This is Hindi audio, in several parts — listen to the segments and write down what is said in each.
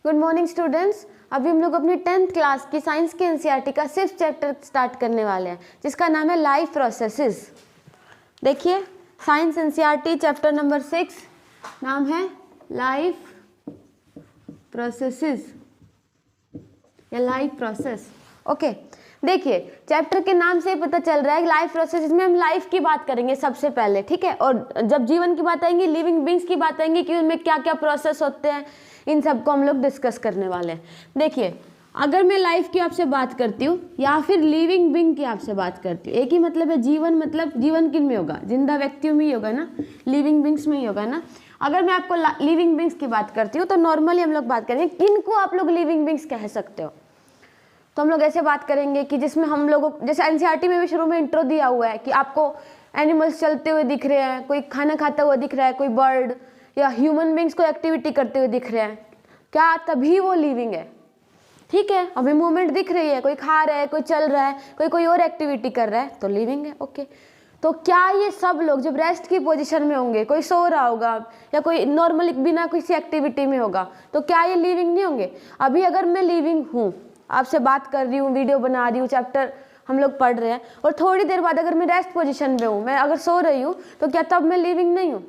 Good morning students. अभी हम लोग अपनी 10th क्लास की साइंस के एनसीईआरटी का 6th चैप्टर स्टार्ट करने वाले हैं, जिसका नाम है लाइफ प्रोसेसेस। देखिए, साइंस एनसीईआरटी चैप्टर नंबर 6 नाम है लाइफ प्रोसेसेस या लाइफ प्रोसेस। ओके, देखिए चैप्टर के नाम से ही पता चल रहा है कि लाइफ प्रोसेस में हम लाइफ की बात करेंगे सबसे पहले, ठीक है। और जब जीवन की बात आएंगी, लिविंग बींग्स की बात आएंगी कि उनमें क्या क्या प्रोसेस होते हैं, इन सबको हम लोग डिस्कस करने वाले हैं। देखिए, अगर मैं लाइफ की आपसे बात करती हूँ या फिर लिविंग बींग की आपसे बात करती हूँ, एक ही मतलब है। जीवन मतलब जीवन किन में होगा? जिंदा व्यक्तियों में ही होगा ना, लिविंग बींग्स में ही होगा ना। अगर मैं आपको लिविंग बींग्स की बात करती हूँ तो नॉर्मली हम लोग बात करेंगे किनको आप लोग लिविंग बींग्स कह सकते हो। तो हम लोग ऐसे बात करेंगे कि जिसमें हम लोगों, जैसे एनसीईआरटी में भी शुरू में इंट्रो दिया हुआ है कि आपको एनिमल्स चलते हुए दिख रहे हैं, कोई खाना खाता हुआ दिख रहा है, कोई बर्ड या ह्यूमन बींग्स को एक्टिविटी करते हुए दिख रहे हैं, क्या तभी वो लिविंग है, ठीक है। अभी मूवमेंट दिख रही है, कोई खा रहा है, कोई चल रहा है, कोई और एक्टिविटी कर रहा है, तो लिविंग है। ओके, तो क्या ये सब लोग जब रेस्ट की पोजीशन में होंगे, कोई सो रहा होगा या कोई नॉर्मली बिना किसी एक्टिविटी में होगा, तो क्या ये लिविंग नहीं होंगे? अभी अगर मैं लिविंग हूँ, आपसे बात कर रही हूँ, वीडियो बना रही हूँ, चैप्टर हम लोग पढ़ रहे हैं, और थोड़ी देर बाद अगर मैं रेस्ट पोजीशन में हूँ, मैं अगर सो रही हूँ, तो क्या तब मैं लिविंग नहीं हूँ?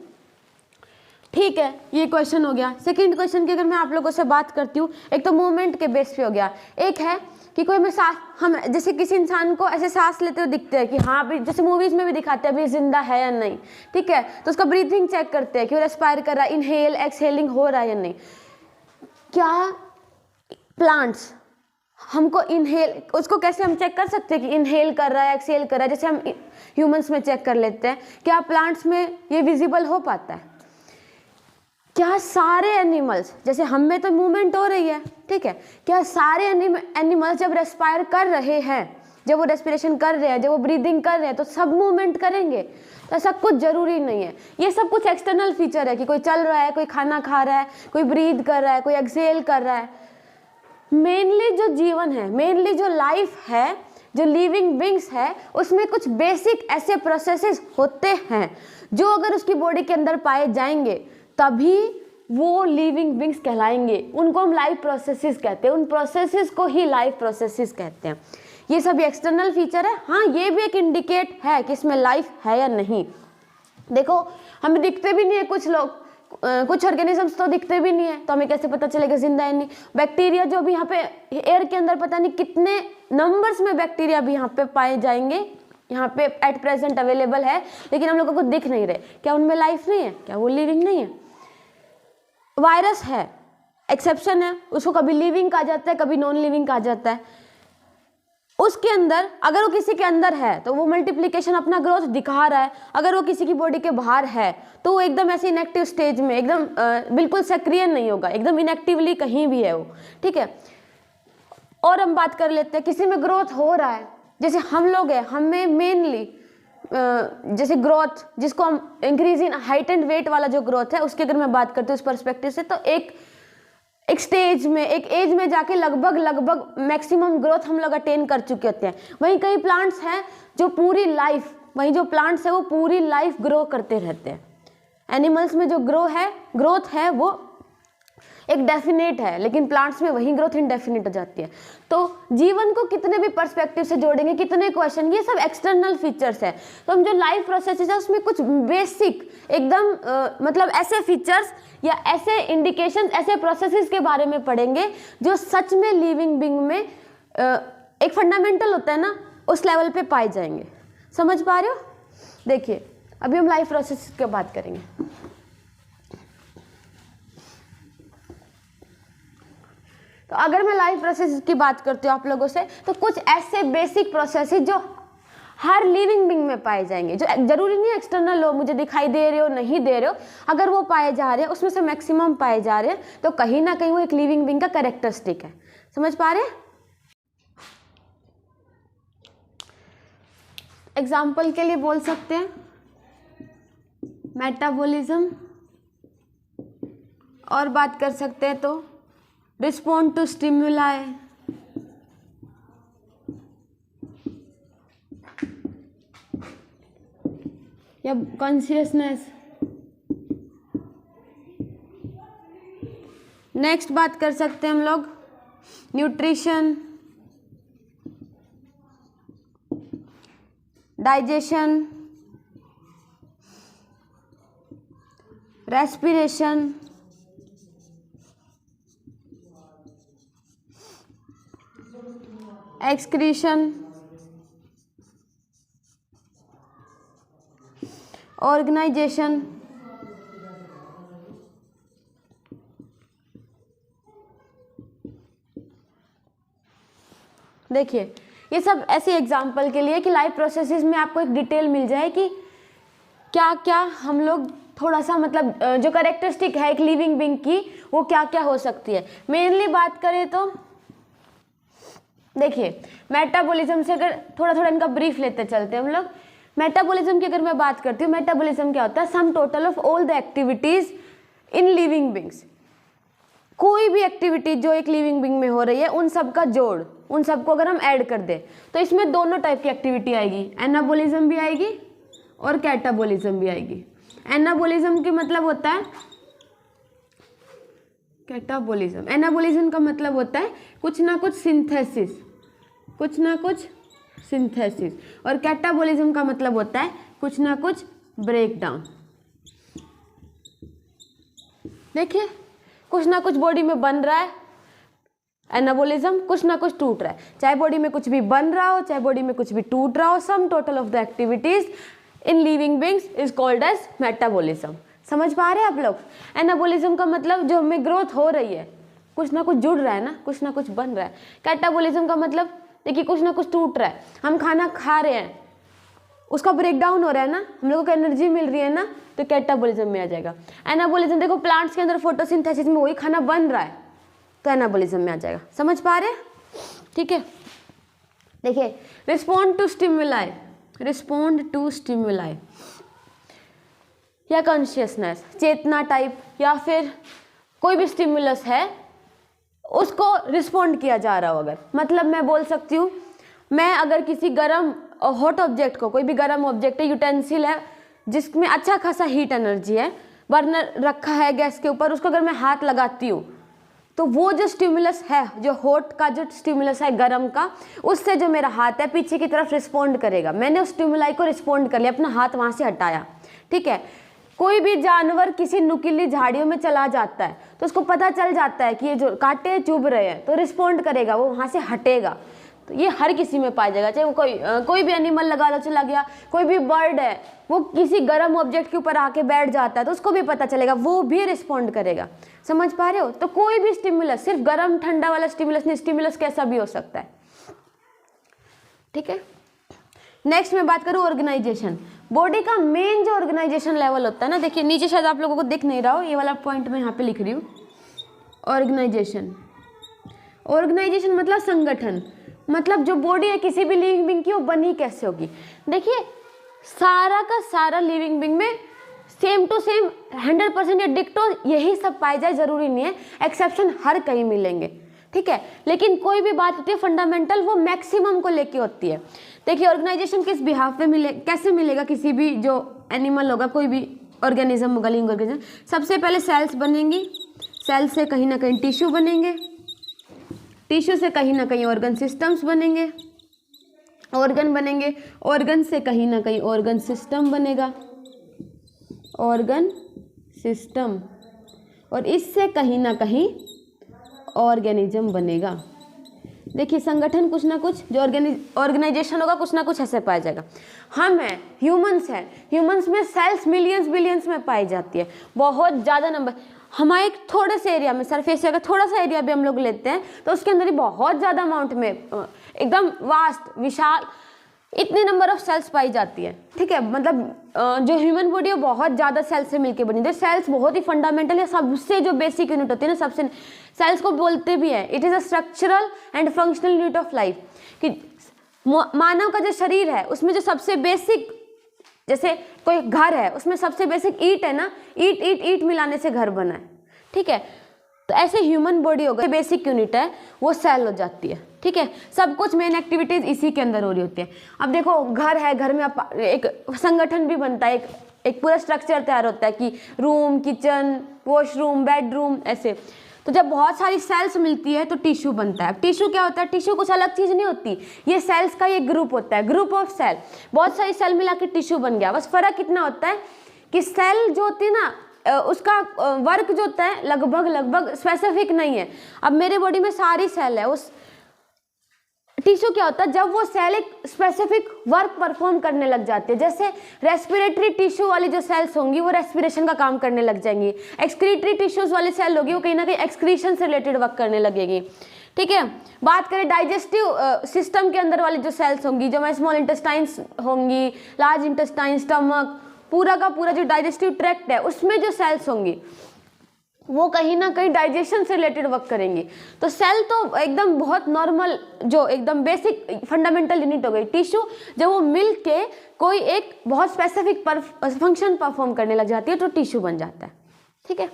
ठीक है, ये क्वेश्चन हो गया। सेकंड क्वेश्चन की अगर मैं आप लोगों से बात करती हूँ, एक तो मूवमेंट के बेस पे हो गया, एक है कि कोई में सांस, हम जैसे किसी इंसान को ऐसे सांस लेते हुए दिखते हैं कि हाँ अभी, जैसे मूवीज में भी दिखाते हैं अभी जिंदा है या नहीं, ठीक है। तो उसका ब्रीथिंग चेक करते हैं कि वो रेस्पायर कर रहा है, इनहेल एक्सहेलिंग हो रहा है या नहीं। क्या प्लांट्स हमको इनहेल, उसको कैसे हम चेक कर सकते हैं कि इनहेल कर रहा है, एक्सहेल कर रहा है, जैसे हम ह्यूमंस में चेक कर लेते हैं? क्या प्लांट्स में ये विजिबल हो पाता है? क्या सारे एनिमल्स, जैसे हम में तो मूवमेंट हो रही है, ठीक है, क्या सारे एनिमल्स जब रेस्पायर कर रहे हैं, जब वो रेस्पिरेशन कर रहे हैं, जब वो ब्रीदिंग कर रहे हैं, तो सब मूवमेंट करेंगे? तो ऐसा कुछ जरूरी नहीं है। ये सब कुछ एक्सटर्नल फीचर है कि कोई चल रहा है, कोई खाना खा रहा है, कोई ब्रीद कर रहा है, कोई एक्सहेल कर रहा है। मेनली जो जीवन है, मेनली जो लाइफ है, जो लिविंग बींग्स है, उसमें कुछ बेसिक ऐसे प्रोसेसेस होते हैं जो अगर उसकी बॉडी के अंदर पाए जाएंगे तभी वो लिविंग बींग्स कहलाएंगे। उनको हम लाइफ प्रोसेसेस कहते हैं, उन प्रोसेसेस को ही लाइफ प्रोसेसेस कहते हैं। ये सब एक्सटर्नल फीचर है। हाँ, ये भी एक इंडिकेट है कि इसमें लाइफ है या नहीं। देखो, हमें दिखते भी नहीं है कुछ लोग, कुछ ऑर्गेनिजम्स तो दिखते भी नहीं है, तो हमें कैसे पता चलेगा जिंदा है नहीं? बैक्टीरिया जो भी यहाँ पे एयर के अंदर पता नहीं कितने नंबर्स में बैक्टीरिया भी यहाँ पे पाए जाएंगे, यहाँ पे एट प्रेजेंट अवेलेबल है, लेकिन हम लोगों को दिख नहीं रहे। क्या उनमें लाइफ नहीं है? क्या वो लिविंग नहीं है? वायरस है, एक्सेप्शन है, उसको कभी लिविंग कहा जाता है, कभी नॉन लिविंग कहा जाता है। उसके अंदर अगर वो किसी के अंदर है तो वो मल्टीप्लिकेशन, अपना ग्रोथ दिखा रहा है। अगर वो किसी की बॉडी के बाहर है तो वो एकदम ऐसे इनएक्टिव स्टेज में, एकदम बिल्कुल सक्रिय नहीं होगा, एकदम इनएक्टिवली कहीं भी है वो, ठीक है। और हम बात कर लेते हैं किसी में ग्रोथ हो रहा है, जैसे हम लोग हैं, हमें मेनली जैसे ग्रोथ, जिसको हम increase in height and weight वाला जो ग्रोथ है, उसकी अगर मैं बात करती हूँ उस पर्सपेक्टिव से, तो एक स्टेज में, एक एज में जाके लगभग मैक्सिमम ग्रोथ हम लोग अटेन कर चुके होते हैं। वहीं कई प्लांट्स हैं जो पूरी लाइफ, वहीं जो प्लांट्स है वो पूरी लाइफ ग्रो करते रहते हैं। एनिमल्स में जो ग्रोथ है वो एक डेफिनेट है, लेकिन प्लांट्स में वही ग्रोथ इनडेफिनेट हो जाती है। तो जीवन को कितने भी पर्सपेक्टिव से जोड़ेंगे, कितने क्वेश्चन, ये सब एक्सटर्नल फीचर्स है। तो हम जो लाइफ प्रोसेसेस है उसमें कुछ बेसिक एकदम मतलब ऐसे फीचर्स या ऐसे इंडिकेशंस, ऐसे प्रोसेसेस के बारे में पढ़ेंगे जो सच में लिविंग बीइंग में एक फंडामेंटल होता है ना, उस लेवल पे पाए जाएंगे। समझ पा रहे हो? देखिए, अभी हम लाइफ प्रोसेस की बात करेंगे। तो अगर मैं लाइफ प्रोसेस की बात करती हूँ आप लोगों से, तो कुछ ऐसे बेसिक प्रोसेसेस जो हर लिविंग बीइंग में पाए जाएंगे, जो जरूरी नहीं एक्सटर्नल हो, मुझे दिखाई दे रहे हो नहीं दे रहे हो, अगर वो पाए जा रहे हैं, उसमें से मैक्सिमम पाए जा रहे हैं, तो कहीं ना कहीं वो एक लिविंग बीइंग का कैरेक्टरिस्टिक है। समझ पा रहे हैं? एग्जाम्पल के लिए बोल सकते हैं मेटाबॉलिज्म, और बात कर सकते हैं तो रिस्पॉन्ड टू स्टिमुलाई, या कॉन्शियसनेस, नेक्स्ट बात कर सकते हैं हम लोग nutrition, digestion, respiration, excretion, organization, देखिए ये सब ऐसे एग्जाम्पल के लिए कि लाइफ प्रोसेसेस में आपको एक डिटेल मिल जाए कि क्या क्या हम लोग थोड़ा सा मतलब जो कैरेक्टरिस्टिक है एक लिविंग बीइंग की वो क्या क्या हो सकती है। मेनली बात करें तो देखिए मेटाबॉलिज्म से अगर थोड़ा थोड़ा इनका ब्रीफ लेते चलते हैं हम लोग। मेटाबॉलिज्म की अगर मैं बात करती हूँ, मेटाबॉलिज्म क्या होता है? सम total of all the activities in living beings. कोई भी एक्टिविटी जो एक लिविंग बींग में हो रही है उन सब का जोड़, उन सबको अगर हम ऐड कर दें तो इसमें दोनों टाइप की एक्टिविटी आएगी, एनाबॉलिज्म भी आएगी और कैटाबॉलिज्म भी आएगी। एनाबॉलिज्म की मतलब होता है कैटाबॉलिज्म, एनाबॉलिज्म का मतलब होता है कुछ ना कुछ सिंथेसिस, कुछ ना कुछ सिंथेसिस, और कैटाबॉलिज्म का मतलब होता है कुछ ना कुछ ब्रेक डाउन। देखिए कुछ ना कुछ बॉडी में बन रहा है, एनाबॉलिज्म कुछ ना कुछ टूट रहा है, चाहे बॉडी में कुछ भी बन रहा हो चाहे बॉडी में कुछ भी टूट रहा हो, sum total of the activities in living beings is called as metabolism. समझ पा रहे हैं आप लोग? एनाबॉलिज्म का मतलब जो हमें ग्रोथ हो रही है, कुछ ना कुछ जुड़ रहा है ना, कुछ ना कुछ बन रहा है। कैटाबॉलिज्म का मतलब देखिए कुछ ना कुछ टूट रहा है, हम खाना खा रहे हैं उसका ब्रेक डाउन हो रहा है ना, हम लोगों को एनर्जी मिल रही है ना, तो कैटाबॉलिज्म में आ जाएगा। एनाबॉलिज्म देखो प्लांट्स के अंदर फोटोसिंथेसिस में वही खाना बन रहा है तो एनाबॉलिज्म में आ जाएगा। समझ पा रहे हैं? ठीक है, देखिए respond to stimuli, respond to stimuli या कॉन्शियसनेस, चेतना टाइप या फिर कोई भी स्टिमुलस है उसको रिस्पॉन्ड किया जा रहा हो। अगर मतलब मैं बोल सकती हूँ, मैं अगर किसी गर्म हॉट ऑब्जेक्ट को, कोई भी गर्म ऑब्जेक्ट है, यूटेंसिल है जिसमें अच्छा खासा हीट एनर्जी है, बर्नर रखा है गैस के ऊपर, उसको अगर मैं हाथ लगाती हूँ तो वो जो स्टिमुलस है, जो हॉट का जो स्टिमुलस है गर्म का, उससे जो मेरा हाथ है पीछे की तरफ रिस्पॉन्ड करेगा। मैंने उस स्टिमुलाई को रिस्पॉन्ड कर लिया, अपना हाथ वहाँ से हटाया। ठीक है, कोई भी जानवर किसी नुकीली झाड़ियों में चला जाता है तो उसको पता चल जाता है कि ये जो कांटे चुभ रहे हैं, तो रिस्पॉन्ड करेगा, वो वहाँ से हटेगा। तो ये हर किसी में पाया जाएगा, चाहे वो कोई भी एनिमल लगा लो चला गया, कोई भी बर्ड है वो किसी गर्म ऑब्जेक्ट के ऊपर आके बैठ जाता है तो उसको भी पता चलेगा, वो भी रिस्पॉन्ड करेगा। समझ पा रहे हो? तो कोई भी स्टिमुलस, सिर्फ गर्म ठंडा वाला स्टिमुलस नहीं, स्टिमुलस कैसा भी हो सकता है। ठीक है, नेक्स्ट मैं बात करूँ ऑर्गेनाइजेशन। बॉडी का मेन जो ऑर्गेनाइजेशन लेवल होता है ना, देखिए नीचे शायद आप लोगों को दिख नहीं रहा हो, ये वाला पॉइंट मैं यहाँ पे लिख रही हूँ, ऑर्गेनाइजेशन। ऑर्गेनाइजेशन मतलब संगठन, मतलब जो बॉडी है किसी भी लिविंग बीइंग की वो बनी कैसे होगी। देखिए सारा का सारा लिविंग बीइंग में सेम टू सेम 100% या डिक्टो यही सब पाए जाए जरूरी नहीं है, एक्सेप्शन हर कहीं मिलेंगे। ठीक है, लेकिन कोई भी बात होती है फंडामेंटल, वो मैक्सिमम को लेके होती है। देखिए ऑर्गेनाइजेशन किस बिहाफ पे मिले, कैसे मिलेगा? किसी भी जो एनिमल होगा, कोई भी ऑर्गेनिज्म होगा, लिविंग ऑर्गेनिज्म, सबसे पहले सेल्स बनेंगी, सेल से कहीं ना कहीं टिश्यू बनेंगे, टिश्यू से कहीं ना कहीं ऑर्गन सिस्टम्स बनेंगे, ऑर्गन बनेंगे, ऑर्गन से कहीं ना कहीं ऑर्गन सिस्टम बनेगा, ऑर्गन सिस्टम, और इससे कहीं ना कहीं ऑर्गेनिज्म बनेगा। देखिए संगठन कुछ ना कुछ, जो ऑर्गेनाइजेशन होगा कुछ ना कुछ ऐसे पाया जाएगा। हम हैं, ह्यूमंस हैं, ह्यूमंस में सेल्स मिलियंस बिलियंस में पाई जाती है, बहुत ज़्यादा नंबर। हमारे थोड़े से एरिया में, सरफेस एरिया का थोड़ा सा एरिया भी हम लोग लेते हैं तो उसके अंदर ही बहुत ज़्यादा अमाउंट में, एकदम वास्ट विशाल इतनी नंबर ऑफ सेल्स पाई जाती है। ठीक है, मतलब जो ह्यूमन बॉडी है बहुत ज़्यादा सेल्स से मिलकर बनी है। सेल्स बहुत ही फंडामेंटल है, सबसे जो बेसिक यूनिट होती है ना, सबसे सेल्स को बोलते भी है it is a structural and functional unit of life. कि मानव का जो शरीर है उसमें जो सबसे बेसिक, जैसे कोई घर है उसमें सबसे बेसिक ईंट है ना, ईंट ईंट ईंट मिलाने से घर बना है। ठीक है, तो ऐसे ह्यूमन बॉडी होगा, बेसिक यूनिट है वो सेल हो जाती है। ठीक है, सब कुछ मेन एक्टिविटीज इसी के अंदर हो रही होती है। अब देखो घर है, घर में एक संगठन भी बनता है, एक पूरा स्ट्रक्चर तैयार होता है कि रूम, किचन, वॉशरूम, बेडरूम, ऐसे। तो जब बहुत सारी सेल्स मिलती है तो टिश्यू बनता है। टिश्यू क्या होता है? टिश्यू कुछ अलग चीज़ नहीं होती, ये सेल्स का ये ग्रुप होता है, ग्रुप ऑफ सेल। बहुत सारी सेल मिला के टिश्यू बन गया। बस फर्क कितना होता है कि सेल जो होती है ना, उसका वर्क जो होता है लगभग स्पेसिफिक नहीं है। अब मेरे बॉडी में सारी सेल है, उस टिश्यू क्या होता है, जब वो सेल एक स्पेसिफिक वर्क परफॉर्म करने लग जाती है। जैसे रेस्पिरेटरी टिश्यू वाली जो सेल्स होंगी वो रेस्पिरेशन का काम करने लग जाएंगी, एक्सक्रीटरी टिश्यूज वाली सेल होगी वो कहीं ना कहीं एक्सक्रीशन से रिलेटेड वर्क करने लगेगी। ठीक है, बात करें डाइजेस्टिव सिस्टम के अंदर वाली जो सेल्स होंगी, जो हमारे स्मॉल इंटेस्टाइन्स होंगी, लार्ज इंटेस्टाइन, स्टमक, पूरा का पूरा जो डाइजेस्टिव ट्रैक्ट है उसमें जो सेल्स होंगी वो कहीं ना कहीं डाइजेशन से रिलेटेड वर्क करेंगी। तो सेल तो एकदम बहुत नॉर्मल, जो एकदम बेसिक फंडामेंटल यूनिट हो गई। टिश्यू जब वो मिल के कोई एक बहुत स्पेसिफिक फंक्शन परफॉर्म करने लग जाती है तो टिश्यू बन जाता है। ठीक है,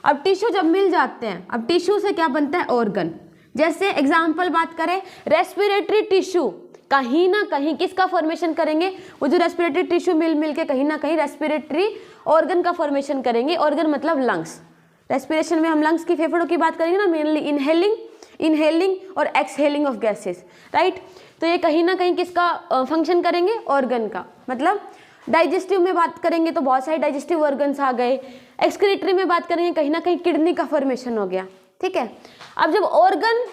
अब टिश्यू जब मिल जाते हैं, अब टिश्यू से क्या बनता है? ऑर्गन। जैसे एग्जाम्पल बात करें, रेस्पिरेटरी टिश्यू कहीं ना कहीं किसका फॉर्मेशन करेंगे? वो जो रेस्पिरेटरी टिश्यू मिल के कहीं ना कहीं रेस्पिरेटरी ऑर्गन का फॉर्मेशन करेंगे। ऑर्गन मतलब लंग्स। रेस्पिरेशन में हम लंग्स की, फेफड़ों की बात करेंगे ना, मेनली इनहेलिंग और एक्सहेलिंग ऑफ गैसेस, राइट। तो ये कहीं ना कहीं किसका फंक्शन करेंगे? ऑर्गन का। मतलब डाइजेस्टिव में बात करेंगे तो बहुत सारे डाइजेस्टिव ऑर्गन्स आ गए। एक्सक्रीटरी में बात करेंगे कहीं ना कहीं किडनी का फॉर्मेशन हो गया। ठीक है, अब जब ऑर्गन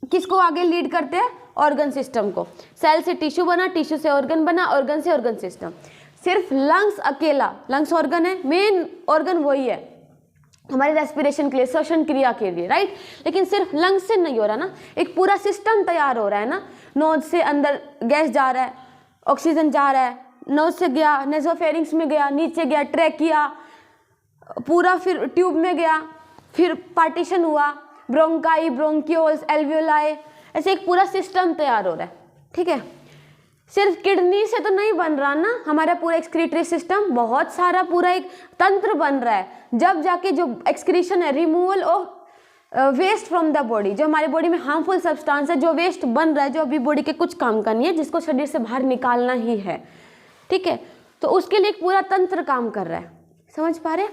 किसको आगे लीड करते हैं? ऑर्गन सिस्टम को। सेल से टिश्यू बना, टिश्यू से ऑर्गन बना, ऑर्गन से ऑर्गन सिस्टम। सिर्फ लंग्स अकेला, लंग्स ऑर्गन है, मेन ऑर्गन वही है हमारे रेस्पिरेशन के लिए, श्वसन क्रिया के लिए, राइट। लेकिन सिर्फ लंग्स से नहीं हो रहा ना, एक पूरा सिस्टम तैयार हो रहा है ना। नोज से अंदर गैस जा रहा है, ऑक्सीजन जा रहा है, नोज से गया, नेसोफेरिंग्स में गया, नीचे गया ट्रैकिया, पूरा फिर ट्यूब में गया, फिर पार्टीशन हुआ, ब्रोंकाई, ब्रोंकियोल्स, एल्वियोलाई, ऐसे एक पूरा सिस्टम तैयार हो रहा है। ठीक है, सिर्फ किडनी से तो नहीं बन रहा ना हमारा पूरा एक्सक्रीटरी सिस्टम, बहुत सारा पूरा एक तंत्र बन रहा है। जब जाके जो एक्सक्रीशन है, removal of waste from the body, जो हमारे बॉडी में हार्मफुल सब्सटेंस है, जो वेस्ट बन रहा है, जो अभी बॉडी के कुछ काम का नहीं है, जिसको शरीर से बाहर निकालना ही है। ठीक है, तो उसके लिए एक पूरा तंत्र काम कर रहा है। समझ पा रहे?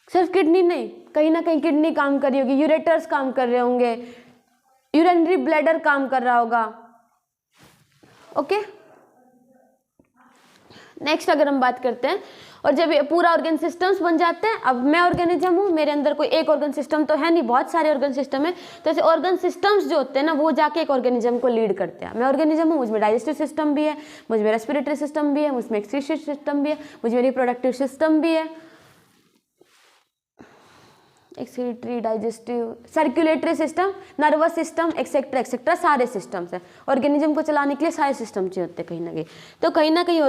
सिर्फ किडनी नहीं, कहीं ना कहीं किडनी काम कर रही होगी, यूरेटर्स काम कर रहे होंगे, यूरिनरी ब्लैडर काम कर रहा होगा। ओके, नेक्स्ट अगर हम बात करते हैं, और जब ये पूरा ऑर्गन सिस्टम्स बन जाते हैं, अब मैं ऑर्गेनिज्म हूँ, मेरे अंदर कोई एक ऑर्गन सिस्टम तो है नहीं, बहुत सारे ऑर्गन सिस्टम है। तो ऐसे ऑर्गन सिस्टम्स जो होते हैं ना, वो जाके एक ऑर्गेनिज्म को लीड करते हैं। मैं ऑर्गेनिज्म हूँ, मुझमें डाइजेस्टिव सिस्टम भी है, मुझमें रेस्पिरेटरी सिस्टम भी है, मुझमें एक्सक्रीटरी सिस्टम भी है, मुझमें रिप्रोडक्टिव सिस्टम भी है, excretory, digestive, circulatory system, nervous system, etcetera etcetera, सारे सिस्टम्स हैं। ऑर्गेनिज्म को चलाने के लिए सारे सिस्टम चाहिए होते हैं कहीं ना कहीं। तो कहीं ना कहीं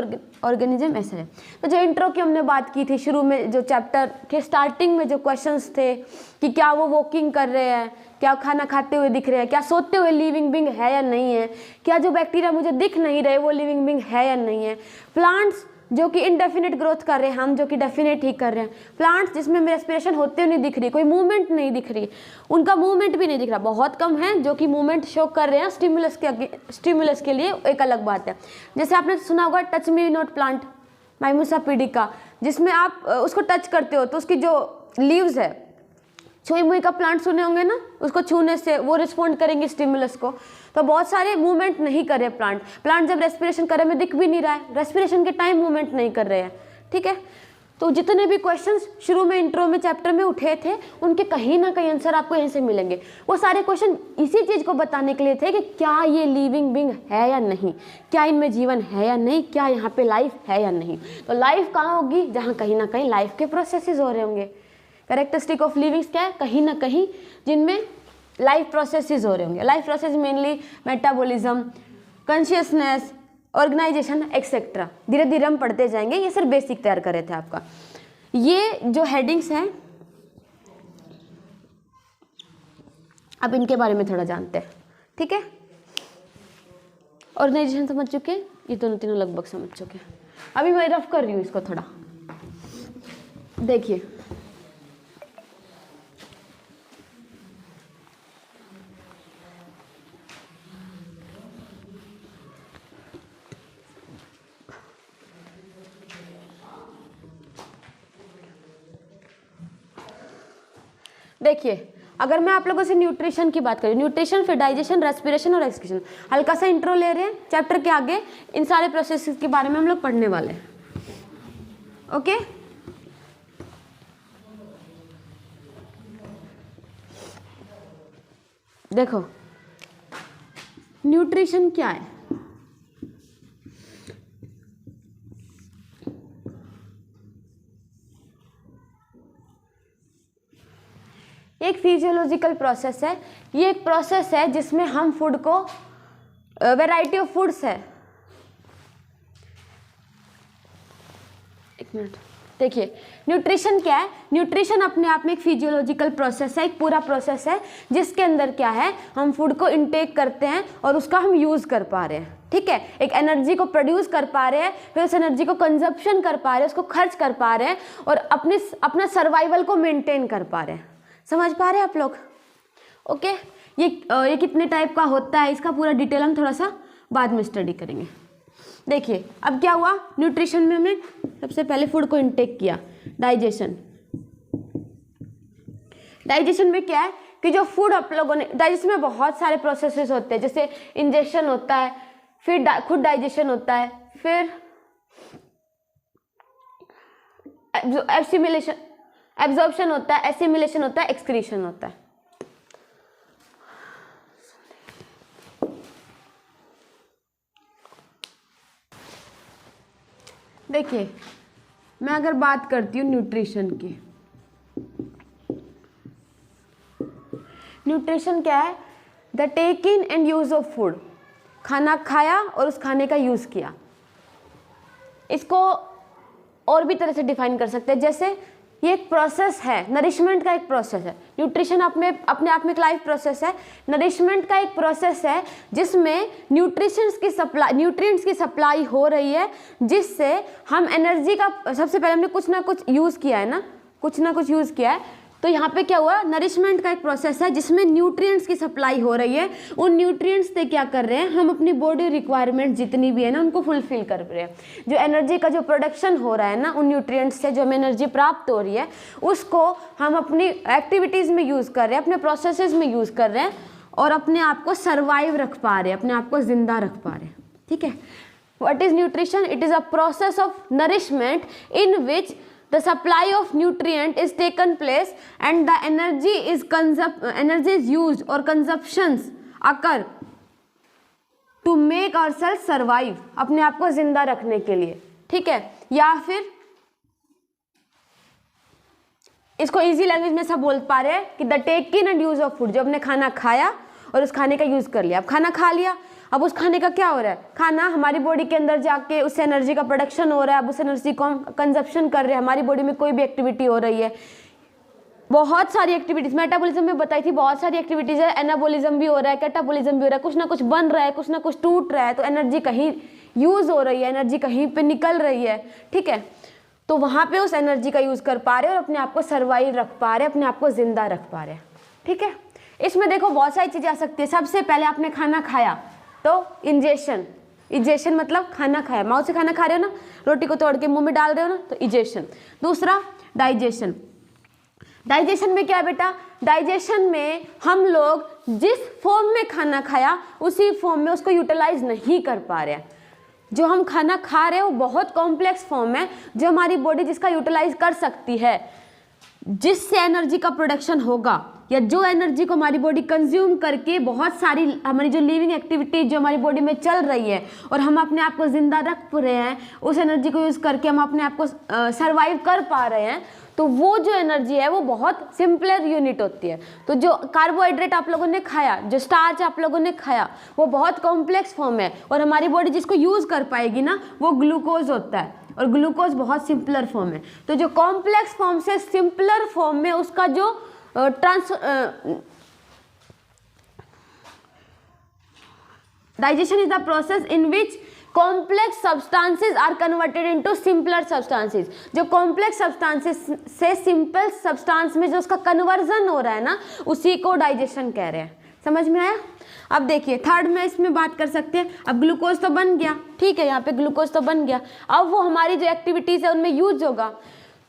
ऑर्गेनिज्म ऐसा है। तो जो इंट्रो की हमने बात की थी शुरू में, जो चैप्टर के स्टार्टिंग में जो क्वेश्चंस थे कि क्या वो वॉकिंग कर रहे हैं, क्या खाना खाते हुए दिख रहे हैं, क्या सोते हुए लिविंग बींग है या नहीं है, क्या जो बैक्टीरिया मुझे दिख नहीं रहे वो लिविंग बींग है या नहीं है, प्लांट्स जो कि इनडेफिनेट ग्रोथ कर रहे हैं, हम जो कि डेफिनेट ही कर रहे हैं, प्लांट्स जिसमें रेस्पिरेशन होते हुए नहीं दिख रही, कोई मूवमेंट नहीं दिख रही, उनका मूवमेंट भी नहीं दिख रहा, बहुत कम है जो कि मूवमेंट शो कर रहे हैं। स्टिमुलस के लिए एक अलग बात है। जैसे आपने सुना होगा टच मी नॉट प्लांट, माइमूसा पिडिका, जिसमें आप उसको टच करते हो तो उसकी जो लीव्स है, छुई मुई का प्लांट सुने होंगे ना, उसको छूने से वो रिस्पॉन्ड करेंगे स्टिमुलस को। तो बहुत सारे मूवमेंट नहीं कर रहे प्लांट जब रेस्पिरेशन कर रहे में दिख भी नहीं रहा है, रेस्पिरेशन के टाइम मूवमेंट नहीं कर रहे हैं। ठीक है, तो जितने भी क्वेश्चंस शुरू में इंट्रो में चैप्टर में उठे थे, उनके कहीं ना कहीं आंसर आपको यहीं से मिलेंगे। वो सारे क्वेश्चन इसी चीज़ को बताने के लिए थे कि क्या ये लिविंग बींग है या नहीं, क्या इनमें जीवन है या नहीं, क्या यहाँ पे लाइफ है या नहीं। तो लाइफ कहाँ होगी? जहाँ कहीं ना कहीं लाइफ के प्रोसेसेस हो रहे होंगे। कैरेक्टरिस्टिक ऑफ लिविंग्स क्या है? कहीं ना कहीं जिनमें लाइफ प्रोसेसेस हो रहे होंगे। Life process mainly metabolism, consciousness, organization etcetera. धीरे धीरे हम पढ़ते जाएंगे, ये सिर्फ बेसिक तैयार कर रहे थे आपका। ये जो हेडिंग्स हैं, अब इनके बारे में थोड़ा जानते हैं। ठीक है, ऑर्गेनाइजेशन समझ चुके हैं, ये दोनों तीनों लगभग समझ चुके हैं। अभी मैं रफ कर रही हूँ इसको थोड़ा, देखिए। देखिए अगर मैं आप लोगों से न्यूट्रिशन की बात करूँ, न्यूट्रिशन फिर डाइजेशन, रेस्पिरेशन और एक्सक्रीशन, हल्का सा इंट्रो ले रहे हैं, चैप्टर के आगे इन सारे प्रोसेस के बारे में हम लोग पढ़ने वाले हैं। ओके देखो न्यूट्रिशन क्या है। एक फिजियोलॉजिकल प्रोसेस है, ये एक प्रोसेस है जिसमें हम फूड को, वैरायटी ऑफ फूड्स है। एक मिनट देखिए, न्यूट्रिशन क्या है? न्यूट्रिशन अपने आप में एक फिजियोलॉजिकल प्रोसेस है, एक पूरा प्रोसेस है जिसके अंदर क्या है, हम फूड को इनटेक करते हैं और उसका हम यूज़ कर पा रहे हैं। ठीक है, एक एनर्जी को प्रोड्यूस कर पा रहे हैं, फिर उस एनर्जी को कंजप्शन कर पा रहे हैं, उसको खर्च कर पा रहे हैं और अपना सर्वाइवल को मेंटेन कर पा रहे हैं। समझ पा रहे हैं आप लोग? ओके ये कितने टाइप का होता है, इसका पूरा डिटेल हम थोड़ा सा बाद में स्टडी करेंगे। देखिए अब क्या हुआ, न्यूट्रिशन में हमने सबसे पहले फूड को इनटेक किया। डाइजेशन, डाइजेशन में क्या है कि जो फूड आप लोगों ने, डाइजेशन में बहुत सारे प्रोसेसेस होते हैं, जैसे इंजेक्शन होता है, फिर खुद डाइजेशन होता है, फिर एब्जॉर्प्शन होता है, एसिमिलेशन होता है, एक्सक्रीशन होता है। देखिए मैं अगर बात करती हूँ न्यूट्रिशन की, न्यूट्रिशन क्या है? The take in and use of food, खाना खाया और उस खाने का यूज किया। इसको और भी तरह से डिफाइन कर सकते हैं, जैसे ये एक प्रोसेस है, नरिशमेंट का एक प्रोसेस है। न्यूट्रिशन अपने आप में एक लाइफ प्रोसेस है, नरिशमेंट का एक प्रोसेस है जिसमें न्यूट्रिएंट्स की सप्लाई हो रही है, जिससे हम एनर्जी का, सबसे पहले हमने कुछ ना कुछ यूज़ किया है ना, कुछ ना कुछ यूज़ किया है। तो यहाँ पे क्या हुआ, नरिशमेंट का एक प्रोसेस है जिसमें न्यूट्रिएंट्स की सप्लाई हो रही है। उन न्यूट्रिएंट्स से क्या कर रहे हैं, हम अपनी बॉडी रिक्वायरमेंट जितनी भी है ना उनको फुलफिल कर रहे हैं। जो एनर्जी का जो प्रोडक्शन हो रहा है ना, उन न्यूट्रिएंट्स से जो हमें एनर्जी प्राप्त हो रही है उसको हम अपनी एक्टिविटीज़ में यूज़ कर रहे हैं, अपने प्रोसेसेस में यूज़ कर रहे हैं और अपने आप को सर्वाइव रख पा रहे हैं, अपने आप को जिंदा रख पा रहे हैं। ठीक है, what is nutrition? It is a process of nourishment in which the supply of nutrient is taken place and the energy is used or consumptions occur to make ourselves survive, अपने आप को जिंदा रखने के लिए। ठीक है, या फिर इसको इजी लैंग्वेज में सब बोल पा रहे हैं कि the take in and use of food, जो हमने खाना खाया और उस खाने का यूज कर लिया। अब खाना खा लिया, अब उस खाने का क्या हो रहा है, खाना हमारी बॉडी के अंदर जाके उससे एनर्जी का प्रोडक्शन हो रहा है, अब उस एनर्जी को हम कंजप्शन कर रहे हैं, हमारी बॉडी में कोई भी एक्टिविटी हो रही है, बहुत सारी एक्टिविटीज मेटाबॉलिज्म में बताई थी, बहुत सारी एक्टिविटीज है, एनाबॉलिज्म भी हो रहा है, कैटाबॉलिज्म भी हो रहा है, कुछ ना कुछ बन रहा है, कुछ ना कुछ टूट रहा है, तो एनर्जी कहीं यूज हो रही है, एनर्जी कहीं पे निकल रही है। ठीक है, तो वहां पे उस एनर्जी का यूज कर पा रहे हैं और अपने आप को सर्वाइव रख पा रहे हैं, अपने आप को जिंदा रख पा रहे हैं। ठीक है, इसमें देखो बहुत सारी चीजें आ सकती है। सबसे पहले आपने खाना खाया तो इजेशन मतलब खाना खाया, माउथ से खाना खा रहे हो ना, रोटी को तोड़ के मुंह में डाल रहे हो ना, तो इजेशन। दूसरा डाइजेशन, डाइजेशन में क्या है बेटा, डाइजेशन में हम लोग जिस फॉर्म में खाना खाया उसी फॉर्म में उसको यूटिलाइज नहीं कर पा रहे हैं। जो हम खाना खा रहे हैं वो बहुत कॉम्प्लेक्स फॉर्म है जो हमारी बॉडी जिसका यूटिलाइज कर सकती है, जिससे एनर्जी का प्रोडक्शन होगा, या जो एनर्जी को हमारी बॉडी कंज्यूम करके बहुत सारी हमारी जो लिविंग एक्टिविटी जो हमारी बॉडी में चल रही है और हम अपने आप को जिंदा रख रहे हैं, उस एनर्जी को यूज़ करके हम अपने आप को सर्वाइव कर पा रहे हैं, तो वो जो एनर्जी है वो बहुत सिंपलर यूनिट होती है। तो जो कार्बोहाइड्रेट आप लोगों ने खाया, जो स्टार्च आप लोगों ने खाया, वो बहुत कॉम्प्लेक्स फॉर्म है और हमारी बॉडी जिसको यूज़ कर पाएगी ना वो ग्लूकोज होता है, और ग्लूकोज बहुत सिंपलर फॉर्म है। तो जो कॉम्प्लेक्स फॉर्म से सिंपलर फॉर्म में उसका जो digestion is the process in which complex substances are converted into simpler substances। जो complex substances से simple substance में जो उसका conversion हो रहा है ना, उसी को digestion कह रहे हैं। समझ में आया? अब देखिए थर्ड में इसमें बात कर सकते हैं। अब ग्लूकोज तो बन गया, ठीक है, यहाँ पे ग्लूकोज तो बन गया, अब वो हमारी जो एक्टिविटीज है उनमें यूज होगा।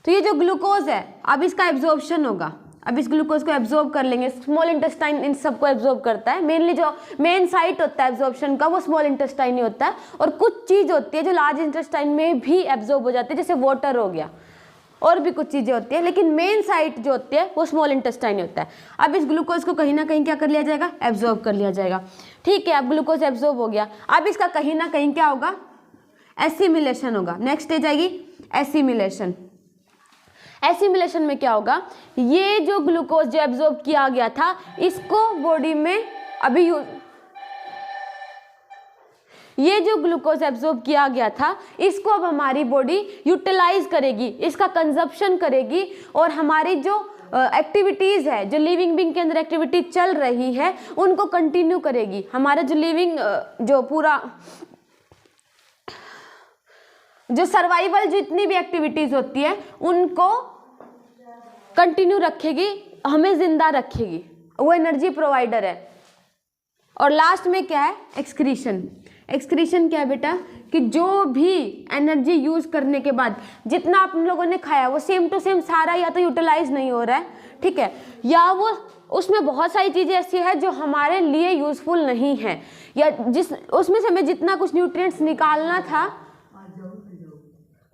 तो ये जो ग्लूकोज है अब इसका एब्जॉर्प्शन होगा, अब इस ग्लूकोज को एब्जॉर्ब कर लेंगे, स्मॉल इंटेस्टाइन इन सबको एब्जॉर्ब करता है, मेनली जो मेन साइट होता है एब्जॉर्प्शन का वो स्मॉल इंटेस्टाइन ही होता है, और कुछ चीज़ होती है जो लार्ज इंटेस्टाइन में भी एब्जॉर्ब हो जाती है, जैसे वाटर हो गया और भी कुछ चीज़ें होती है, लेकिन मेन साइट जो होती है वो स्मॉल इंटेस्टाइन ही होता है। अब इस ग्लूकोज को कहीं ना कहीं क्या कर लिया जाएगा, एब्जॉर्ब कर लिया जाएगा। ठीक है, अब ग्लूकोज एब्जॉर्ब हो गया, अब इसका कहीं ना कहीं क्या होगा, एसिमिलेशन होगा। नेक्स्ट स्टेज आएगी एसिमिलेशन। एसिमिलेशन में क्या होगा, ये जो ग्लूकोज जो एब्जॉर्ब किया गया था इसको बॉडी में अभी ये जो ग्लूकोज एब्जॉर्ब किया गया था इसको अब हमारी बॉडी यूटिलाइज करेगी, इसका कंजप्शन करेगी, और हमारी जो एक्टिविटीज है, जो लिविंग बीइंग के अंदर एक्टिविटी चल रही है उनको कंटिन्यू करेगी। हमारा जो लिविंग जो पूरा जो सर्वाइवल जितनी भी एक्टिविटीज होती है उनको कंटिन्यू रखेगी, हमें जिंदा रखेगी, वो एनर्जी प्रोवाइडर है। और लास्ट में क्या है, एक्सक्रीशन। एक्सक्रीशन क्या है बेटा, कि जो भी एनर्जी यूज करने के बाद जितना आप लोगों ने खाया वो सेम टू सेम सारा या तो यूटिलाइज नहीं हो रहा है, ठीक है, या वो उसमें बहुत सारी चीज़ें ऐसी है जो हमारे लिए यूजफुल नहीं है, या जिस उसमें से हमें जितना कुछ न्यूट्रिएंट्स निकालना था,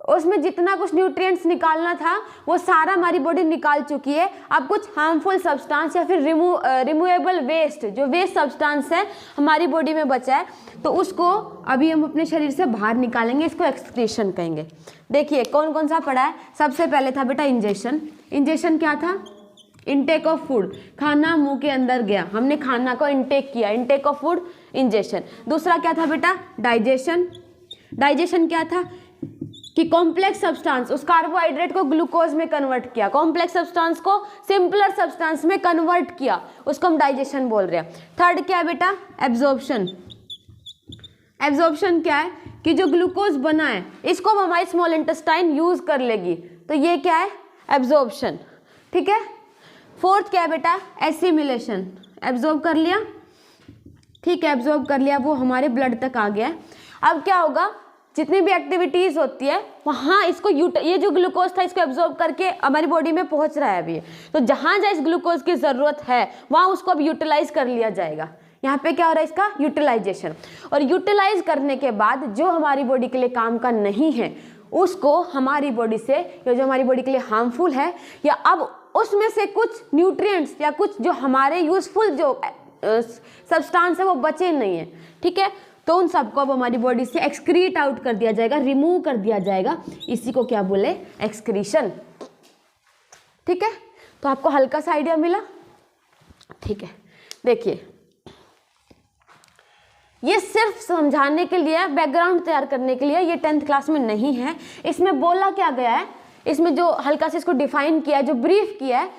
उसमें जितना कुछ न्यूट्रिएंट्स निकालना था वो सारा हमारी बॉडी निकाल चुकी है। अब कुछ हार्मफुल सब्सटेंस या फिर रिमूवेबल वेस्ट, जो वेस्ट सब्सटेंस है हमारी बॉडी में बचा है, तो उसको अभी हम अपने शरीर से बाहर निकालेंगे, इसको एक्सक्रीशन कहेंगे। देखिए कौन कौन सा पड़ा है। सबसे पहले था बेटा इंजेशन। इंजेशन क्या था, इनटेक ऑफ फूड, खाना मुंह के अंदर गया, हमने खाना को इनटेक किया, इनटेक ऑफ फूड, इंजेशन। दूसरा क्या था बेटा, डाइजेशन। डाइजेशन क्या था कि कॉम्प्लेक्स सब्सटेंस, उस कार्बोहाइड्रेट को ग्लूकोज में कन्वर्ट किया, कॉम्प्लेक्स सब्सटेंस को सिंपलर सब्सटेंस में कन्वर्ट किया, उसको हम डाइजेशन बोल रहे हैं। थर्ड क्या है बेटा, एब्जॉर्प्शन। एब्जॉर्प्शन क्या है कि जो ग्लूकोज बना है इसको अब हमारी स्मॉल इंटेस्टाइन यूज कर लेगी, तो ये क्या है, एब्जॉर्प्शन, ठीक है। फोर्थ क्या है बेटा, एसिमिलेशन। एब्जॉर्ब कर लिया, ठीक है, एब्जॉर्ब कर लिया, वो हमारे ब्लड तक आ गया है। अब क्या होगा, जितनी भी एक्टिविटीज होती है वहाँ इसको ये जो ग्लूकोज था इसको एब्जॉर्ब करके हमारी बॉडी में पहुँच रहा है अभी, तो जहाँ जहाँ इस ग्लूकोज की ज़रूरत है वहाँ उसको अब यूटिलाइज कर लिया जाएगा। यहाँ पे क्या हो रहा है, इसका यूटिलाइजेशन। और यूटिलाइज करने के बाद जो हमारी बॉडी के लिए काम का नहीं है उसको हमारी बॉडी से, या जो हमारी बॉडी के लिए हार्मफुल है, या अब उसमें से कुछ न्यूट्रिएंट्स या कुछ जो हमारे यूजफुल जो सब्सटेंस है वो बचे नहीं है, ठीक है, तो उन सबको अब हमारी बॉडी से एक्सक्रीट आउट कर दिया जाएगा, रिमूव कर दिया जाएगा। इसी को क्या बोले, एक्सक्रीशन, ठीक है। तो आपको हल्का सा आइडिया मिला, ठीक है। देखिए ये सिर्फ समझाने के लिए, बैकग्राउंड तैयार करने के लिए, ये 10th क्लास में नहीं है। इसमें बोला क्या गया है, इसमें जो हल्का से इसको डिफाइन किया है, जो ब्रीफ किया है,